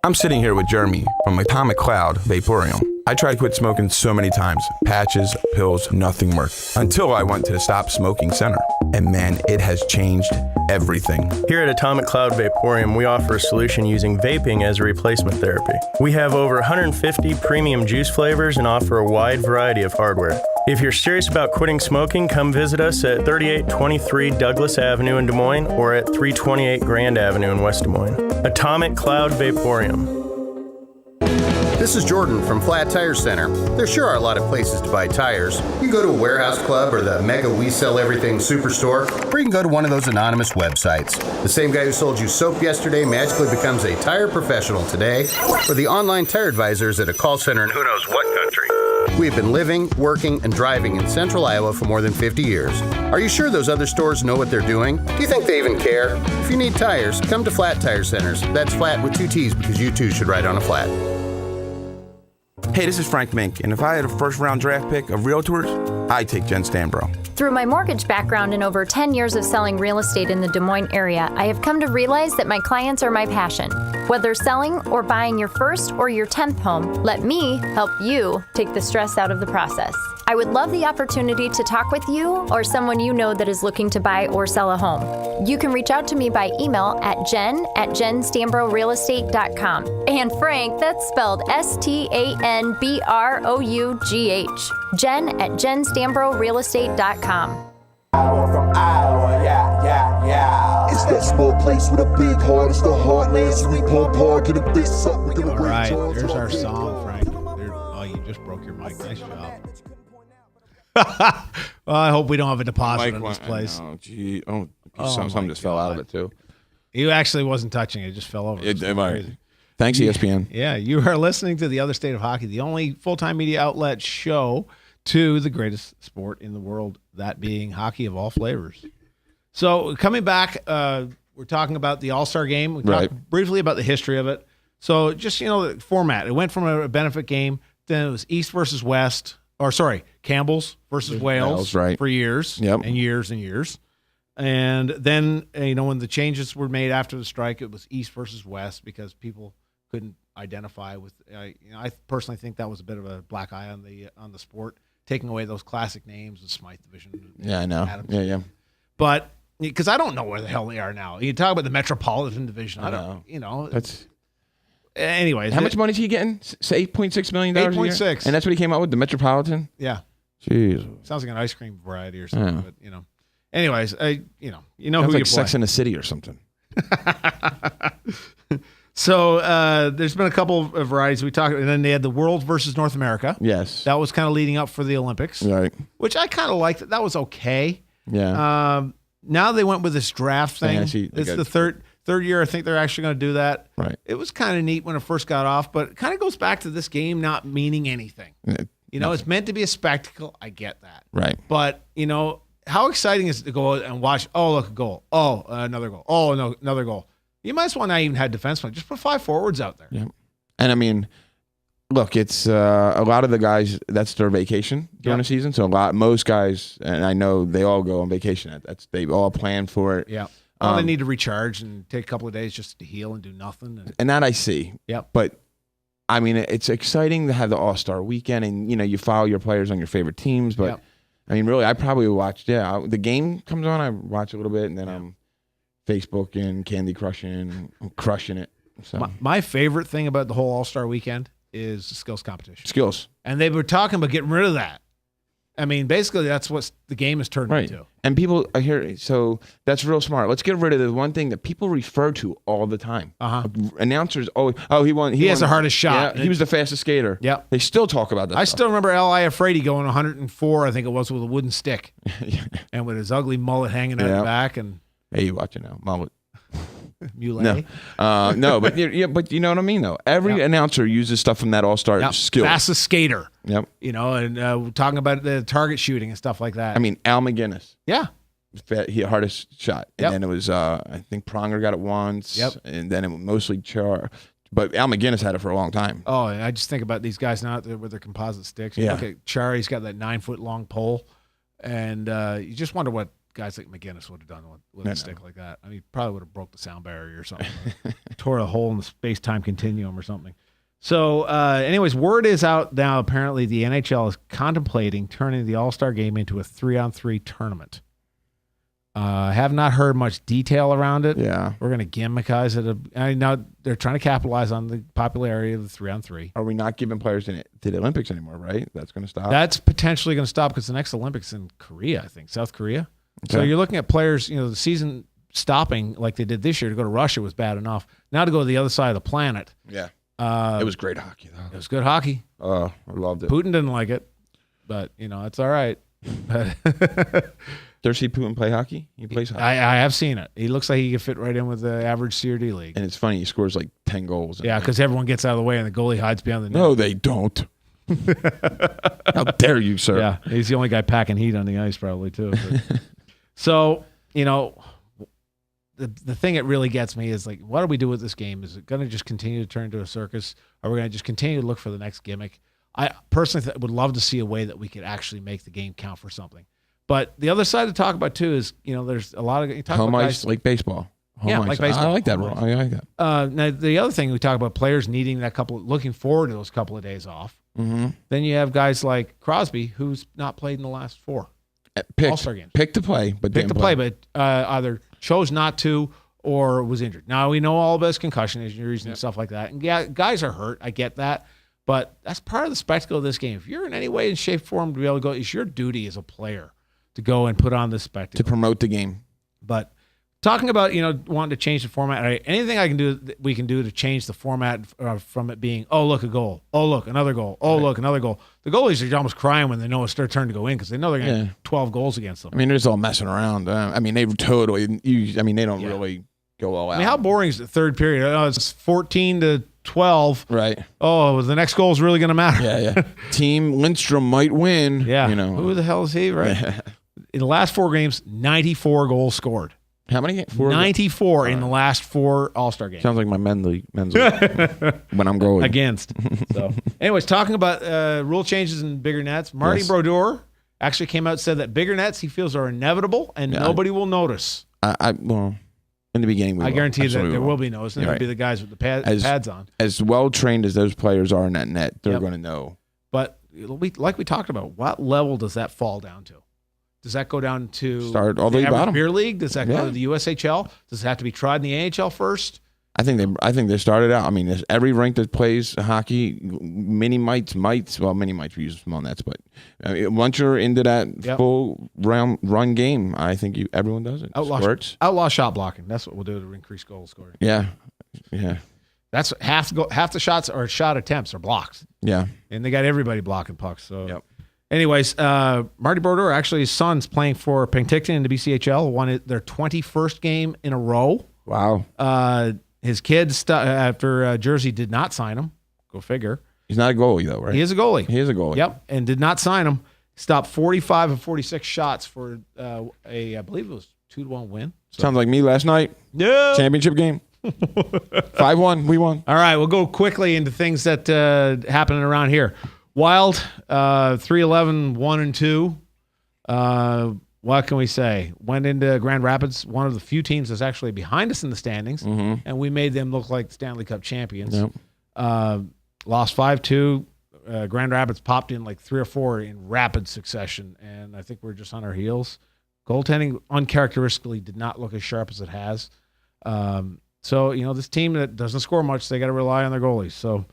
I'm sitting here with Jeremy from Atomic Cloud Vaporium. I tried to quit smoking so many times. Patches, pills, nothing worked. Until I went to the Stop Smoking Center. And man, it has changed everything. Here at Atomic Cloud Vaporium, we offer a solution using vaping as a replacement therapy. We have over 150 premium juice flavors and offer a wide variety of hardware. If you're serious about quitting smoking, come visit us at 3823 Douglas Avenue in Des Moines or at 328 Grand Avenue in West Des Moines. Atomic Cloud Vaporium. This is Jordan from Flat Tire Center. There sure are a lot of places to buy tires. You can go to a warehouse club or the Mega We Sell Everything Superstore, or you can go to one of those anonymous websites. The same guy who sold you soap yesterday magically becomes a tire professional today, or the online tire advisors at a call center in who knows what country. We've been living, working, and driving in central Iowa for more than 50 years. Are you sure those other stores know what they're doing? Do you think they even care? If you need tires, come to Flat Tire Centers. That's flat with 2 T's because you too should ride on a flat. Hey, this is Frank Mink, and if I had a first-round draft pick of realtors, I'd take Jen Stambro. Through my mortgage background and over 10 years of selling real estate in the Des Moines area, I have come to realize that my clients are my passion. Whether selling or buying your first or your 10th home, let me help you take the stress out of the process. I would love the opportunity to talk with you or someone you know that is looking to buy or sell a home. You can reach out to me by email at jen@jenstambrorealestate.com. And Frank, that's spelled STANBROUGH. jen@jenstambrorealestate.com. Iowa from Iowa, yeah. It's that small place with a big heart. It's the heartland, so we pump hard, get a big suck. All right, there's our song, Frank. Oh, you just broke your mic. Nice job. Well, I hope we don't have a deposit in this place. Oh, gee. Something just fell out of it, too. You actually wasn't touching it. It just fell over. Crazy. Thanks, ESPN. Yeah, you are listening to The Other State of Hockey, the only full-time media outlet show to the greatest sport in the world, that being hockey of all flavors. So coming back, we're talking about the All-Star Game. We talked briefly about the history of it. So just, the format. It went from a benefit game, then it was East versus West. Campbell's versus Wales for years and years and years. And then, when the changes were made after the strike, it was East versus West because people couldn't identify with. I personally think that was a bit of a black eye on the sport, taking away those classic names, the Smythe Division. Yeah, I know. Adams. Yeah. But because I don't know where the hell they are now. You talk about the Metropolitan Division. I don't. That's. Anyways, how much money is he getting? Say $8.6 million a year? 8.6. And that's what he came out with, the Metropolitan? Yeah. Jeez. Sounds like an ice cream variety or something, but Anyways, Sounds who like you Sex in the City or something. So there's been a couple of varieties we talked, and then they had the World versus North America. Yes. That was kind of leading up for the Olympics. Right. Which I kind of liked. That was okay. Yeah. Now they went with this draft thing. Fantasy. It's the third year I think they're actually going to do that. Right. It was kind of neat when it first got off, but it kind of goes back to this game not meaning anything. It's meant to be a spectacle. I get that. Right. But, how exciting is it to go and watch, oh, look, a goal. Oh, another goal. Oh, no, another goal. You might as well not even have defensemen. Just put 5 forwards out there. Yeah. And I mean, look, it's a lot of the guys, that's their vacation during the season. So most guys, and I know they all go on vacation. They all plan for it. Yeah. Well, they need to recharge and take a couple of days just to heal and do nothing. And that I see. Yep. But I mean, it's exciting to have the All-Star weekend and, you follow your players on your favorite teams. But I mean, really, I probably watch, the game comes on, I watch a little bit, and then I'm Facebooking, Candy Crushing, I'm crushing it. So my favorite thing about the whole All-Star weekend is the skills competition. Skills. And they were talking about getting rid of that. I mean, basically, that's what the game has turned into. And people are here, so that's real smart. Let's get rid of the one thing that people refer to all the time. Announcers always, he won. He has the hardest shot. Yeah, he was the fastest skater. Yep. They still talk about that. I still remember L.I. Afraidy going 104, I think it was, with a wooden stick. And with his ugly mullet hanging out the back. And hey, you watch it now, mullet. Mullet. No, but you know what I mean, though. Every announcer uses stuff from that All-Star skill. Fastest skater. Yep. And talking about the target shooting and stuff like that. I mean, Al McGinnis. Yeah. He hardest shot. And then it was, I think Pronger got it once. Yep. And then it was mostly Char. But Al McGinnis had it for a long time. Oh, and I just think about these guys now with their composite sticks. You look at Char, he's got that 9-foot long pole. And you just wonder what guys like McGinnis would have done with a stick like that. I mean, he probably would have broke the sound barrier or something. Tore a hole in the space-time continuum or something. So, anyways, word is out now. Apparently, the NHL is contemplating turning the All-Star Game into a 3-on-3 tournament. I have not heard much detail around it. Yeah. We're going to gimmickise it. I know they're trying to capitalize on the popularity of the 3-on-3. Are we not giving players to the Olympics anymore, right? That's going to stop? That's potentially going to stop because the next Olympics in Korea, I think, South Korea. Okay. So you're looking at players, the season stopping like they did this year to go to Russia was bad enough. Now to go to the other side of the planet. Yeah. It was great hockey, though. It was good hockey. I loved it. Putin didn't like it, but it's all right. Did you see Putin play hockey? He plays hockey. I have seen it. He looks like he could fit right in with the average CRD league. And it's funny, he scores like 10 goals. Yeah, because everyone gets out of the way and the goalie hides behind the net. No, they don't. How dare you, sir? Yeah, he's the only guy packing heat on the ice probably too. So, the thing that really gets me is like, what do we do with this game? Is it going to just continue to turn into a circus? Or are we going to just continue to look for the next gimmick? I personally would love to see a way that we could actually make the game count for something. But the other side to talk about too is, there's a lot of home ice like baseball. Like baseball. I like that rule. I like that. Now the other thing we talk about players needing looking forward to those couple of days off. Mm-hmm. Then you have guys like Crosby, who's not played in the last 4 All-Star games. Picked to play, but either chose not to or was injured. Now we know all about his concussion injuries and stuff like that. And yeah, guys are hurt. I get that. But that's part of the spectacle of this game. If you're in any way, in shape, form to be able to go, it's your duty as a player to go and put on this spectacle. To promote the game. But talking about, wanting to change the format, anything we can do to change the format from it being, oh, look, a goal. Oh, look, another goal. Oh, look, another goal. The goalies are almost crying when they know it's their turn to go in because they know they're going to get 12 goals against them. I mean, they're just all messing around. They totally, they don't really go all out. I mean, how boring is the third period? Oh, it's 14-12. Right. Oh, the next goal is really going to matter. Yeah. Team Lindstrom might win. Yeah. Who the hell is he, right? In the last 4 games, 94 goals scored. How many? 94 in the last 4 All-Star games. Sounds like my men's league when I'm going. Against. So, anyways, talking about rule changes in bigger nets, Marty Brodeur actually came out and said that bigger nets he feels are inevitable and nobody will notice. Well, in the beginning, I guarantee that there will be notice. And it'll be the guys with the pads on. As well trained as those players are in that net, they're going to know. But like we talked about, what level does that fall down to? Does that go down to start all the way bottom beer league? Does that go to the USHL? Does it have to be tried in the AHL first? I think they started out. I mean, every rink that plays hockey, mini mites. Well, mini mites we use small nets, but once you're into that full run game, I think everyone does it. Outlaw shot blocking. That's what we'll do to increase goal scoring. Yeah. That's half the shots or shot attempts are blocked. Yeah, and they got everybody blocking pucks. So. Anyways, Marty Brodeur, actually his son's playing for Penticton in the BCHL, won their 21st game in a row. Wow. His kids, after Jersey did not sign him, go figure. He's not a goalie, though, right? He is a goalie. He is a goalie. Yep, and did not sign him. Stopped 45 of 46 shots for I believe it was 2-1 win. So. Sounds like me last night. Yeah. Championship game. 5-1, we won. All right, we'll go quickly into things that happening around here. Wild, 3-11, 1-2. What can we say? Went into Grand Rapids, one of the few teams that's actually behind us in the standings, and we made them look like Stanley Cup champions. Yep. Lost 5-2. Grand Rapids popped in like 3 or 4 in rapid succession, and I think we're just on our heels. Goaltending uncharacteristically did not look as sharp as it has. So, this team that doesn't score much, they got to rely on their goalies. So,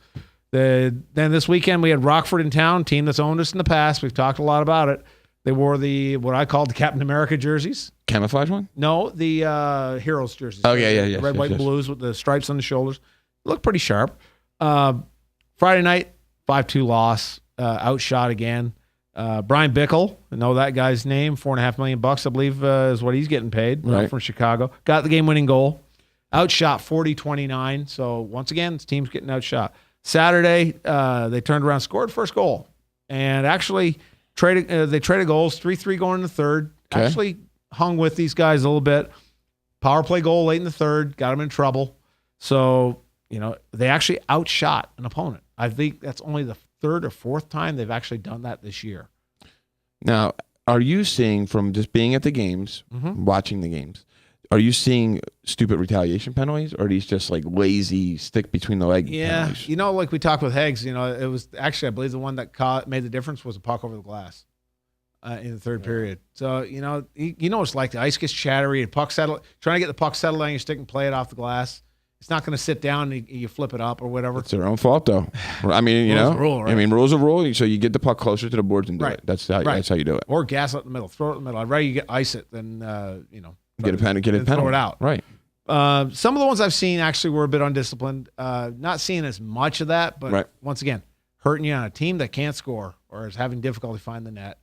then this weekend we had Rockford in town, team that's owned us in the past. We've talked a lot about it. They wore what I called the Captain America jerseys. Camouflage one? No, the Heroes jerseys. Oh, yeah. Red, white, and blues with the stripes on the shoulders. Looked pretty sharp. Friday night, 5-2 loss. Outshot again. Brian Bickle, I know that guy's name, $4.5 million, I believe, is what he's getting paid from Chicago. Got the game-winning goal. Outshot 40-29. So once again, this team's getting outshot. Saturday, they turned around, scored first goal, and actually they traded goals, 3-3 going in the third. Okay. Actually hung with these guys a little bit. Power play goal late in the third, got them in trouble. So, they actually outshot an opponent. I think that's only the 3rd or 4th time they've actually done that this year. Now, are you seeing from just being at the games, watching the games, are you seeing stupid retaliation penalties, or are these just like lazy stick between the leg penalties? Like we talked with Heggs, it was actually, I believe the one that made the difference was a puck over the glass in the third period. So, it's like the ice gets chattery, trying to get the puck settled on your stick and play it off the glass. It's not going to sit down and you flip it up or whatever. It's their own fault, though. I mean, rule, right? I mean, rules are rule. So you get the puck closer to the boards and do it. That's how you do it. Or gas it in the middle, throw it in the middle. I'd rather you ice it than get a penalty, throw it out. Right. Some of the ones I've seen actually were a bit undisciplined. Not seeing as much of that, but once again, hurting you on a team that can't score or is having difficulty finding the net.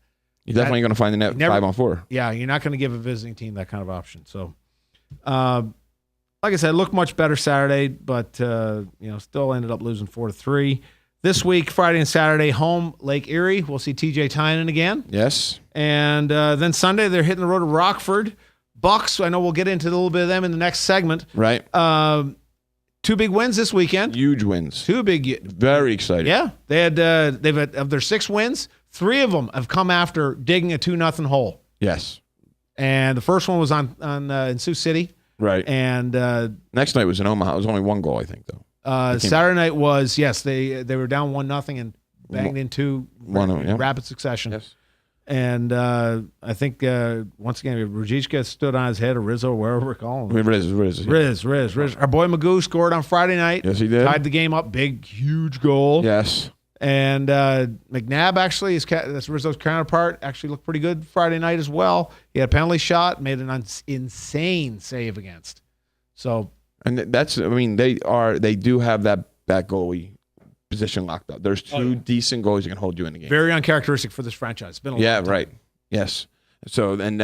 You're definitely going to find the net 5-on-4. Yeah, you're not going to give a visiting team that kind of option. So, like I said, it looked much better Saturday, but still ended up losing 4-3. This week, Friday and Saturday, home Lake Erie. We'll see TJ Tynan again. Yes. And then Sunday, they're hitting the road to Rockford. Bucks, I know we'll get into a little bit of them in the next segment. Right. 2 big wins this weekend. Huge wins. 2 big. Very exciting. Yeah. They've had, of their 6 wins, 3 of them have come after digging a 2-0 hole. Yes. And the first one was in Sioux City. Right. And next night was in Omaha. It was only 1 goal, I think, though. Saturday night was, yes, they were down 1-0 and banged in 2 rapid succession. Yes. And I think, once again, Ruzicka stood on his head, or Rizzo, wherever we're calling him. Riz. Our boy Magoo scored on Friday night. Yes, he did. Tied the game up. Big, huge goal. Yes. And McNabb, actually, that's Rizzo's counterpart, actually looked pretty good Friday night as well. He had a penalty shot, made an insane save against. So, and they do have that goalie position locked up. There's 2 decent goalies that can hold you in the game. Very uncharacteristic for this franchise. It's been a long time. Right. Yes. So then,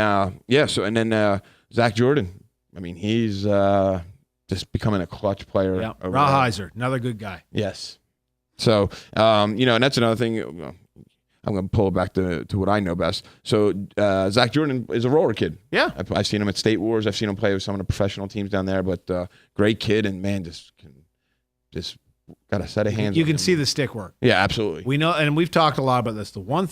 Zach Jordan. I mean, he's just becoming a clutch player. Yeah. Rawheiser, another good guy. Yes. So, and that's another thing. I'm going to pull it back to what I know best. So, Zach Jordan is a roller kid. Yeah. I've seen him at State Wars. I've seen him play with some of the professional teams down there, but great kid, and man, just got a set of hands. You can see the stick work. Yeah, absolutely. We know, and we've talked a lot about this. The one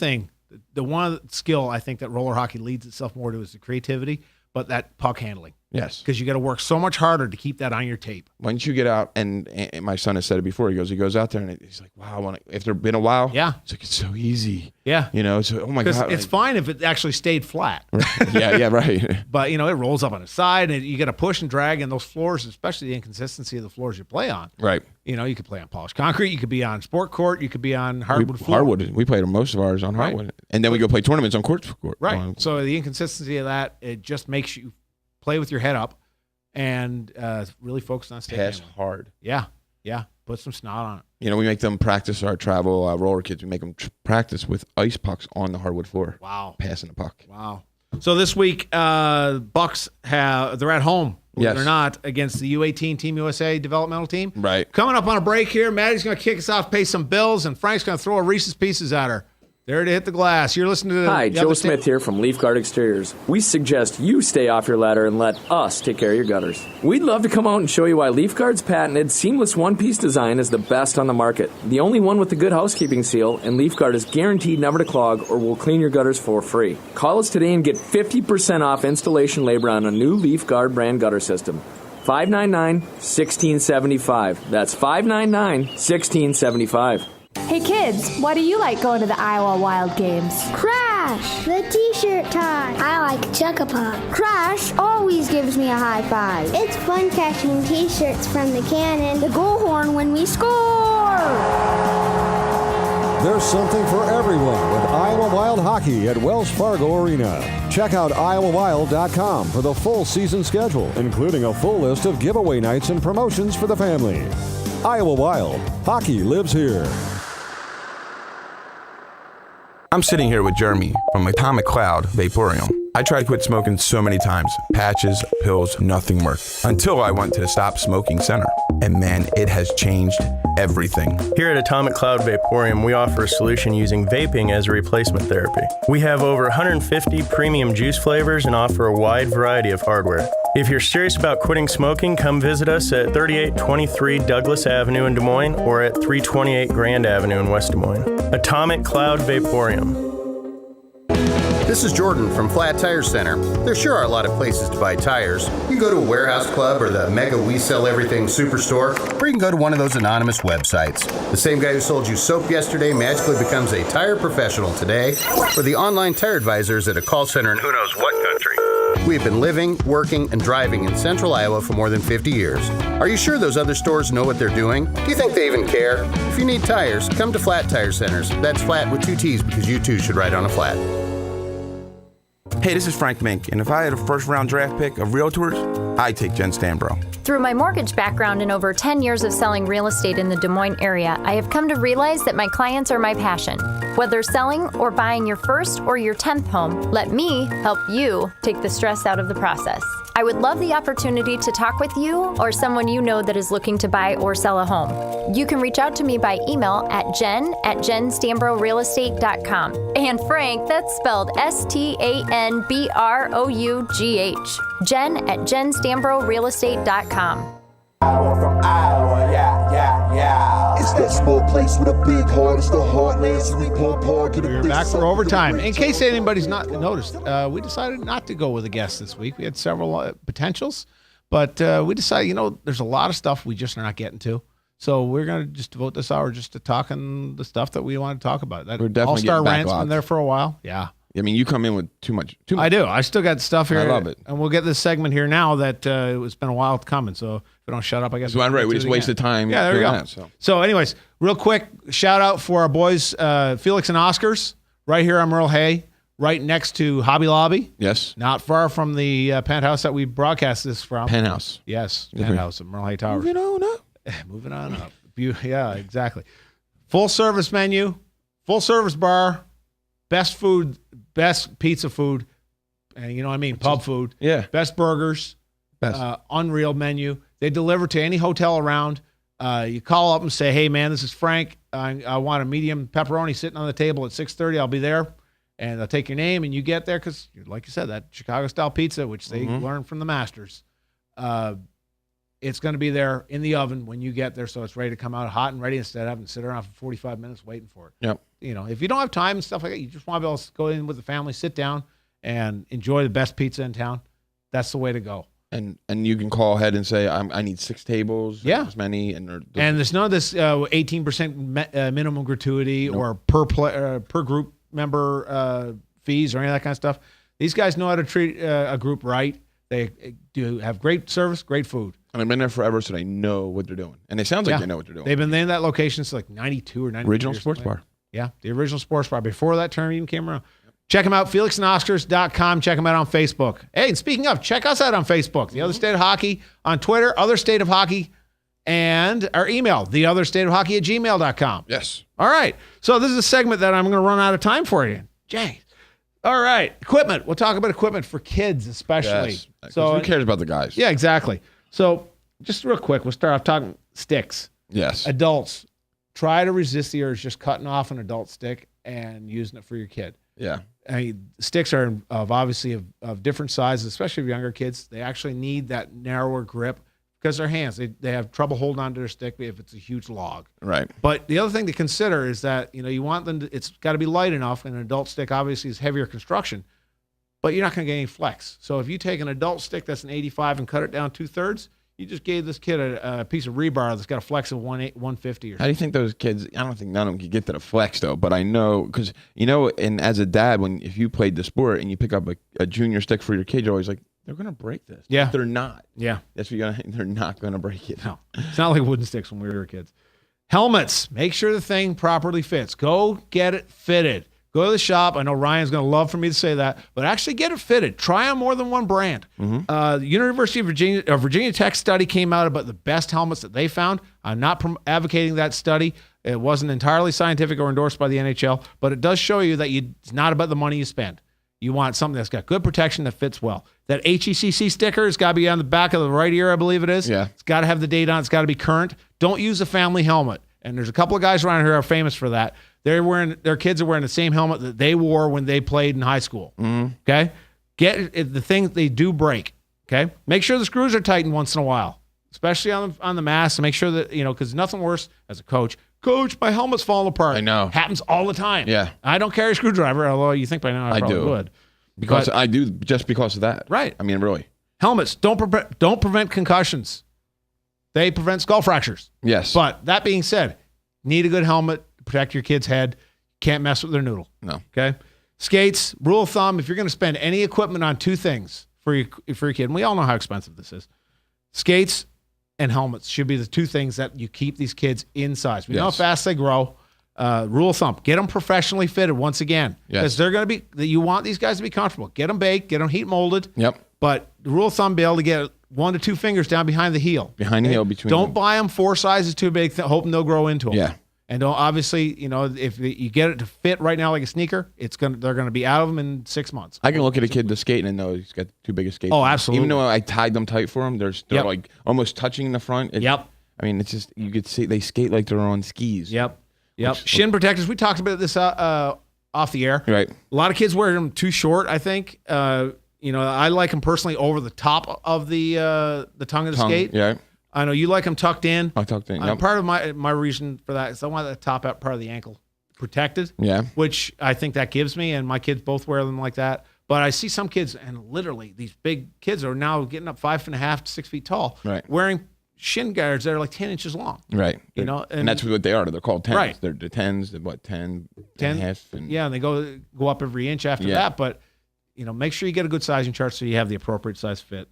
skill I think that roller hockey leads itself more to is the creativity, but that puck handling. Yes. Because you got to work so much harder to keep that on your tape. Once you get out, and my son has said it before, he goes out there and he's like, wow, if there's been a while, it's like, it's so easy. Yeah. So, oh my God. It's fine if it actually stayed flat. Yeah, right. But, it rolls up on its side, and you got to push and drag, and those floors, especially the inconsistency of the floors you play on. Right. You could play on polished concrete, you could be on sport court, you could be on hardwood floor. Hardwood. We played most of ours on hardwood. And then we go play tournaments on court. Right. So the inconsistency of that, it just makes you play with your head up and really focus on pass hard. Yeah. Put some snot on it. We make them practice our travel roller kids. We make them practice with ice pucks on the hardwood floor. Wow. Passing the puck. Wow. So this week, Bucks they're at home, believe it or not, against the U18 Team USA developmental team. Right. Coming up on a break here, Maddie's going to kick us off, pay some bills, and Frank's going to throw a Reese's Pieces at her. There to hit the glass. You're listening to Hi, Joe Smith here from Leaf Guard Exteriors. We suggest you stay off your ladder and let us take care of your gutters. We'd love to come out and show you why Leaf Guard's patented seamless one-piece design is the best on the market. The only one with the good housekeeping seal, and Leaf Guard is guaranteed never to clog or will clean your gutters for free. Call us today and get 50% off installation labor on a new Leaf Guard brand gutter system. 599-1675. That's 599-1675. Hey kids, why do you like going to the Iowa Wild games? Crash, the t-shirt tie. I like Chuck-a-Puck. Crash always gives me a high five. It's fun catching t-shirts from the cannon, the goal horn when we score. There's something for everyone with Iowa Wild Hockey at Wells Fargo Arena. Check out iowawild.com for the full season schedule, including a full list of giveaway nights and promotions for the family. Iowa Wild, hockey lives here. I'm sitting here with Jeremy from Atomic Cloud Vaporium. I tried to quit smoking so many times. Patches, pills, nothing worked. Until I went to the Stop Smoking Center. And man, it has changed everything. Here at Atomic Cloud Vaporium, we offer a solution using vaping as a replacement therapy. We have over 150 premium juice flavors and offer a wide variety of hardware. If you're serious about quitting smoking, come visit us at 3823 Douglas Avenue in Des Moines or at 328 Grand Avenue in West Des Moines. Atomic Cloud Vaporium. This is Jordan from Flat Tire Center. There sure are a lot of places to buy tires. You can go to a warehouse club or the mega We Sell Everything superstore, or you can go to one of those anonymous websites. The same guy who sold you soap yesterday magically becomes a tire professional today, or the online tire advisors at a call center in who knows what country. We've been living, working, and driving in central Iowa for more than 50 years. Are you sure those other stores know what they're doing? Do you think they even care? If you need tires, come to Flat Tire Centers. That's flat with 2 T's because you too should ride on a flat. Hey, this is Frank Mink, and if I had a first-round draft pick of realtors, I'd take Jen Stanbro. Through my mortgage background and over 10 years of selling real estate in the Des Moines area, I have come to realize that my clients are my passion. Whether selling or buying your first or your 10th home, let me help you take the stress out of the process. I would love the opportunity to talk with you or someone you know that is looking to buy or sell a home. You can reach out to me by email at jen@jenstanbrorealestate.com. And Frank, that's spelled STANBROUGH. jen@jenstanbrorealestate.com. Iowa from Iowa, yeah. It's that small place with a big heart. It's the heartland, Sweet Pond Park. We're back for overtime. In case anybody's not noticed, we decided not to go with a guest this week. We had several potentials, but we decided, there's a lot of stuff we just are not getting to. So we're going to just devote this hour just to talking the stuff that we want to talk about. That We're definitely All-Star getting Rant's been backlogged. there for a while. Yeah. I mean, you come in with too much. I do. I still got stuff here. I love it. And we'll get this segment here now that it's been a while coming. So if we don't shut up, I guess. Right. We just wasted time. Yeah, there we go. That, so anyways, real quick, shout out for our boys, Felix and Oscars, right here on Merle Hay, right next to Hobby Lobby. Yes. Not far from the penthouse that we broadcast this from. Penthouse. Yes, penthouse at Merle Hay Towers. Moving on up. Moving on up. Yeah, exactly. Full service menu, full service bar, best food, best pizza food, and you know what I mean, pub food. Yeah. Best burgers, Best. unreal menu. They deliver to any hotel around. You call up and say, hey, man, this is Frank. I want a medium pepperoni sitting on the table at 6:30. I'll be there. And they'll take your name, and you get there because, like you said, that Chicago-style pizza, which they learned from the masters, it's going to be there in the oven when you get there, so it's ready to come out hot and ready instead of having to sit around for 45 minutes waiting for it. Yep. If you don't have time and stuff like that, you just want to be able to go in with the family, sit down, and enjoy the best pizza in town. That's the way to go. And you can call ahead and say, I need 6 tables. Yeah. As many. And there's none of this 18% minimum gratuity or per group member fees or any of that kind of stuff. These guys know how to treat a group right. They do have great service, great food. And I've been there forever, so they know what they're doing. And it sounds like they know what they're doing. They've been in that location since like 92 or 93. Original sports bar. Yeah, the original sports bar. Before that term even came around. Check them out, felixandoscars.com. Check them out on Facebook. Hey, and speaking of, check us out on Facebook. The Other State of Hockey on Twitter, Other State of Hockey, and our email, theotherstateofhockey@gmail.com. Yes. All right. So this is a segment that I'm going to run out of time for you. Jay. All right. Equipment. We'll talk about equipment for kids especially. Yes. So who cares about the guys? Yeah, exactly. So just real quick, we'll start off talking sticks. Yes. Adults, try to resist the urge just cutting off an adult stick and using it for your kid. Yeah. I mean, sticks are obviously of different sizes, especially for younger kids. They actually need that narrower grip because their hands, they have trouble holding onto their stick if it's a huge log. Right. But the other thing to consider is that, you want them to, it's got to be light enough. An adult stick obviously is heavier construction, but you're not going to get any flex. So if you take an adult stick that's an 85 and cut it down 2/3, you just gave this kid a piece of rebar that's got a flex of 150 or something. How do you think those kids, I don't think none of them could get to the flex though, but I know, because, and as a dad, if you played the sport and you pick up a junior stick for your kid, you're always like, they're going to break this. Yeah. They're not. Yeah. They're not going to break it. No, it's not like wooden sticks when we were kids. Helmets, make sure the thing properly fits. Go get it fitted. Go to the shop. I know Ryan's going to love for me to say that, but actually get it fitted. Try on more than one brand. The University of Virginia Tech study came out about the best helmets that they found. I'm not advocating that study. It wasn't entirely scientific or endorsed by the NHL, but it does show you that it's not about the money you spend. You want something that's got good protection that fits well. That HECC sticker has got to be on the back of the right ear, I believe it is. Yeah. It's got to have the date on it. It's got to be current. Don't use a family helmet. And there's a couple of guys around here who are famous for that. Their kids are wearing the same helmet that they wore when they played in high school. Okay? The things they do break. Okay? Make sure the screws are tightened once in a while, especially on the mask. To make sure that, because nothing worse as a coach. Coach, my helmet's falling apart. I know. Happens all the time. Yeah. I don't carry a screwdriver, although you think by now I probably would. Because I do, just because of that. Right. I mean, really. Helmets don't prevent concussions. They prevent skull fractures. Yes. But that being said, need a good helmet to protect your kid's head. Can't mess with their noodle. No. Okay. Skates, rule of thumb, if you're going to spend any equipment on 2 things for your kid, and we all know how expensive this is, skates and helmets should be the 2 things that you keep these kids in size. We know how fast they grow. Rule of thumb: get them professionally fitted once again, Yes. because they're going to be. You want these guys to be comfortable. Get them baked, get them heat molded. Yep. But the rule of thumb: be able to get 1 to 2 fingers down behind the heel. Behind the heel between. Don't buy them 4 sizes too big, hoping they'll grow into them. Yeah. And don't, obviously, if you get it to fit right now like a sneaker, they're gonna be out of them in 6 months. I can look at a kid that's skating and know he's got too big a skate. Oh, absolutely. Even though I tied them tight for him, they're Yep. like almost touching the front. Yep. I mean, it's just, you could see they skate like they're on skis. Yep. Shin protectors. We talked about this off the air. Right. A lot of kids wear them too short, I think. I like them personally over the top of the tongue of the skate. Yeah. I know you like them tucked in. I tucked in. Yep. Part of my reason for that is I want the top out part of the ankle protected. Yeah. Which I think that gives me, and my kids both wear them like that. But I see some kids, and literally these big kids are now getting up 5.5 to 6 feet tall, right, wearing shin guards that are like 10 inches long. Right. And that's what they are. They're called 10s. Right. They're the 10s, 10 and a half. And yeah, and they go up every inch after that. But, make sure you get a good sizing chart so you have the appropriate size fit.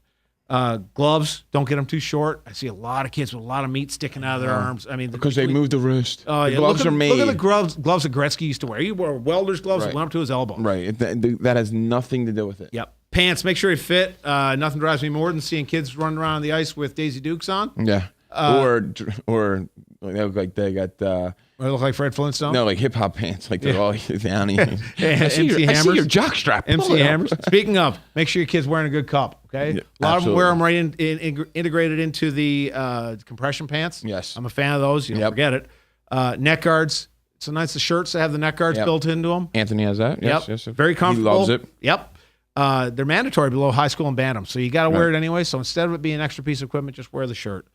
Gloves, don't get them too short. I see a lot of kids with a lot of meat sticking out of their arms. I mean, because they move the wrist. The gloves are made. Look at the gloves that Gretzky used to wear. He wore welder's gloves that went up to his elbow. Right. That has nothing to do with it. Yep. Pants, make sure they fit. Nothing drives me more than seeing kids running around on the ice with Daisy Dukes on. Yeah. Or they look like they got. Or they look like Fred Flintstone. No, like hip hop pants, like they're all down. I see your jockstrap. MC Hammers. Speaking of, make sure your kid's wearing a good cup. Okay, Yeah, a lot of them wear them absolutely. right integrated into the compression pants. Yes, I'm a fan of those. You don't forget it. Neck guards. It's so nice. The shirts that have the neck guards built into them. Anthony has that. Yes, Yep. yes. Very comfortable. He loves it. Yep. They're mandatory below high school and bantam, so you got to wear it anyway. So instead of it being an extra piece of equipment, just wear the shirt.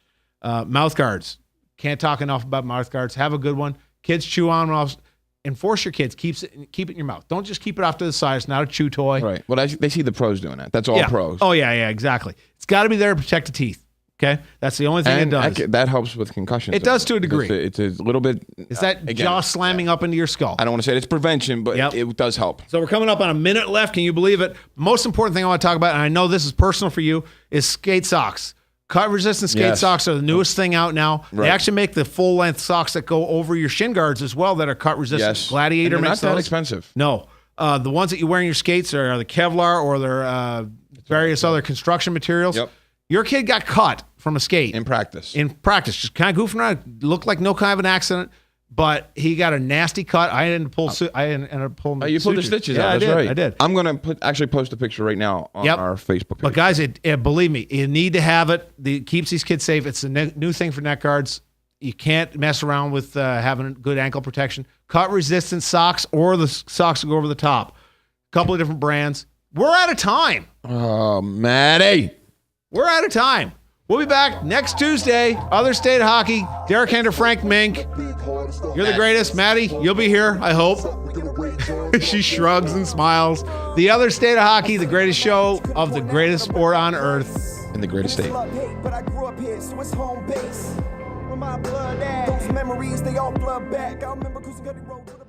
Mouth guards. Can't talk enough about mouth guards. Have a good one. Kids chew on them. Enforce your kids. Keep it in your mouth. Don't just keep it off to the side. It's not a chew toy. Right. Well, they see the pros doing that. That's all pros. Oh, yeah, exactly. It's got to be there to protect the teeth. Okay? That's the only thing it does. That helps with concussions. It does to a degree. It's a little bit. It's that jaw slamming up into your skull. I don't want to say it's prevention, but it does help. So we're coming up on a minute left. Can you believe it? Most important thing I want to talk about, and I know this is personal for you, is skate socks. Cut-resistant skate socks are the newest thing out now. Right. They actually make the full-length socks that go over your shin guards as well that are cut-resistant. Yes. Gladiator makes those. Not that expensive. No. The ones that you wear in your skates are the Kevlar or they're various other construction materials. Yep. Your kid got cut from a skate. In practice. Just kind of goofing around. Looked like no kind of an accident, but he got a nasty cut. I ended up pulling you pulled the stitches out. That's right. I did. I'm going to actually post a picture right now on our Facebook page. But guys, believe me, you need to have it. It keeps these kids safe. It's a new thing for neck guards. You can't mess around with having good ankle protection. Cut-resistant socks or the socks that go over the top. A couple of different brands. We're out of time. Oh, Matty. We're out of time. We'll be back next Tuesday. Other State of Hockey. Derek Hander, Frank Mink. You're the greatest. Maddie, you'll be here, I hope. She shrugs and smiles. The Other State of Hockey, the greatest show of the greatest sport on earth. In the greatest state. But I grew up here, so it's home base. Where my blood at? Those memories, they all flood back. I remember cruising Cuddy Road with a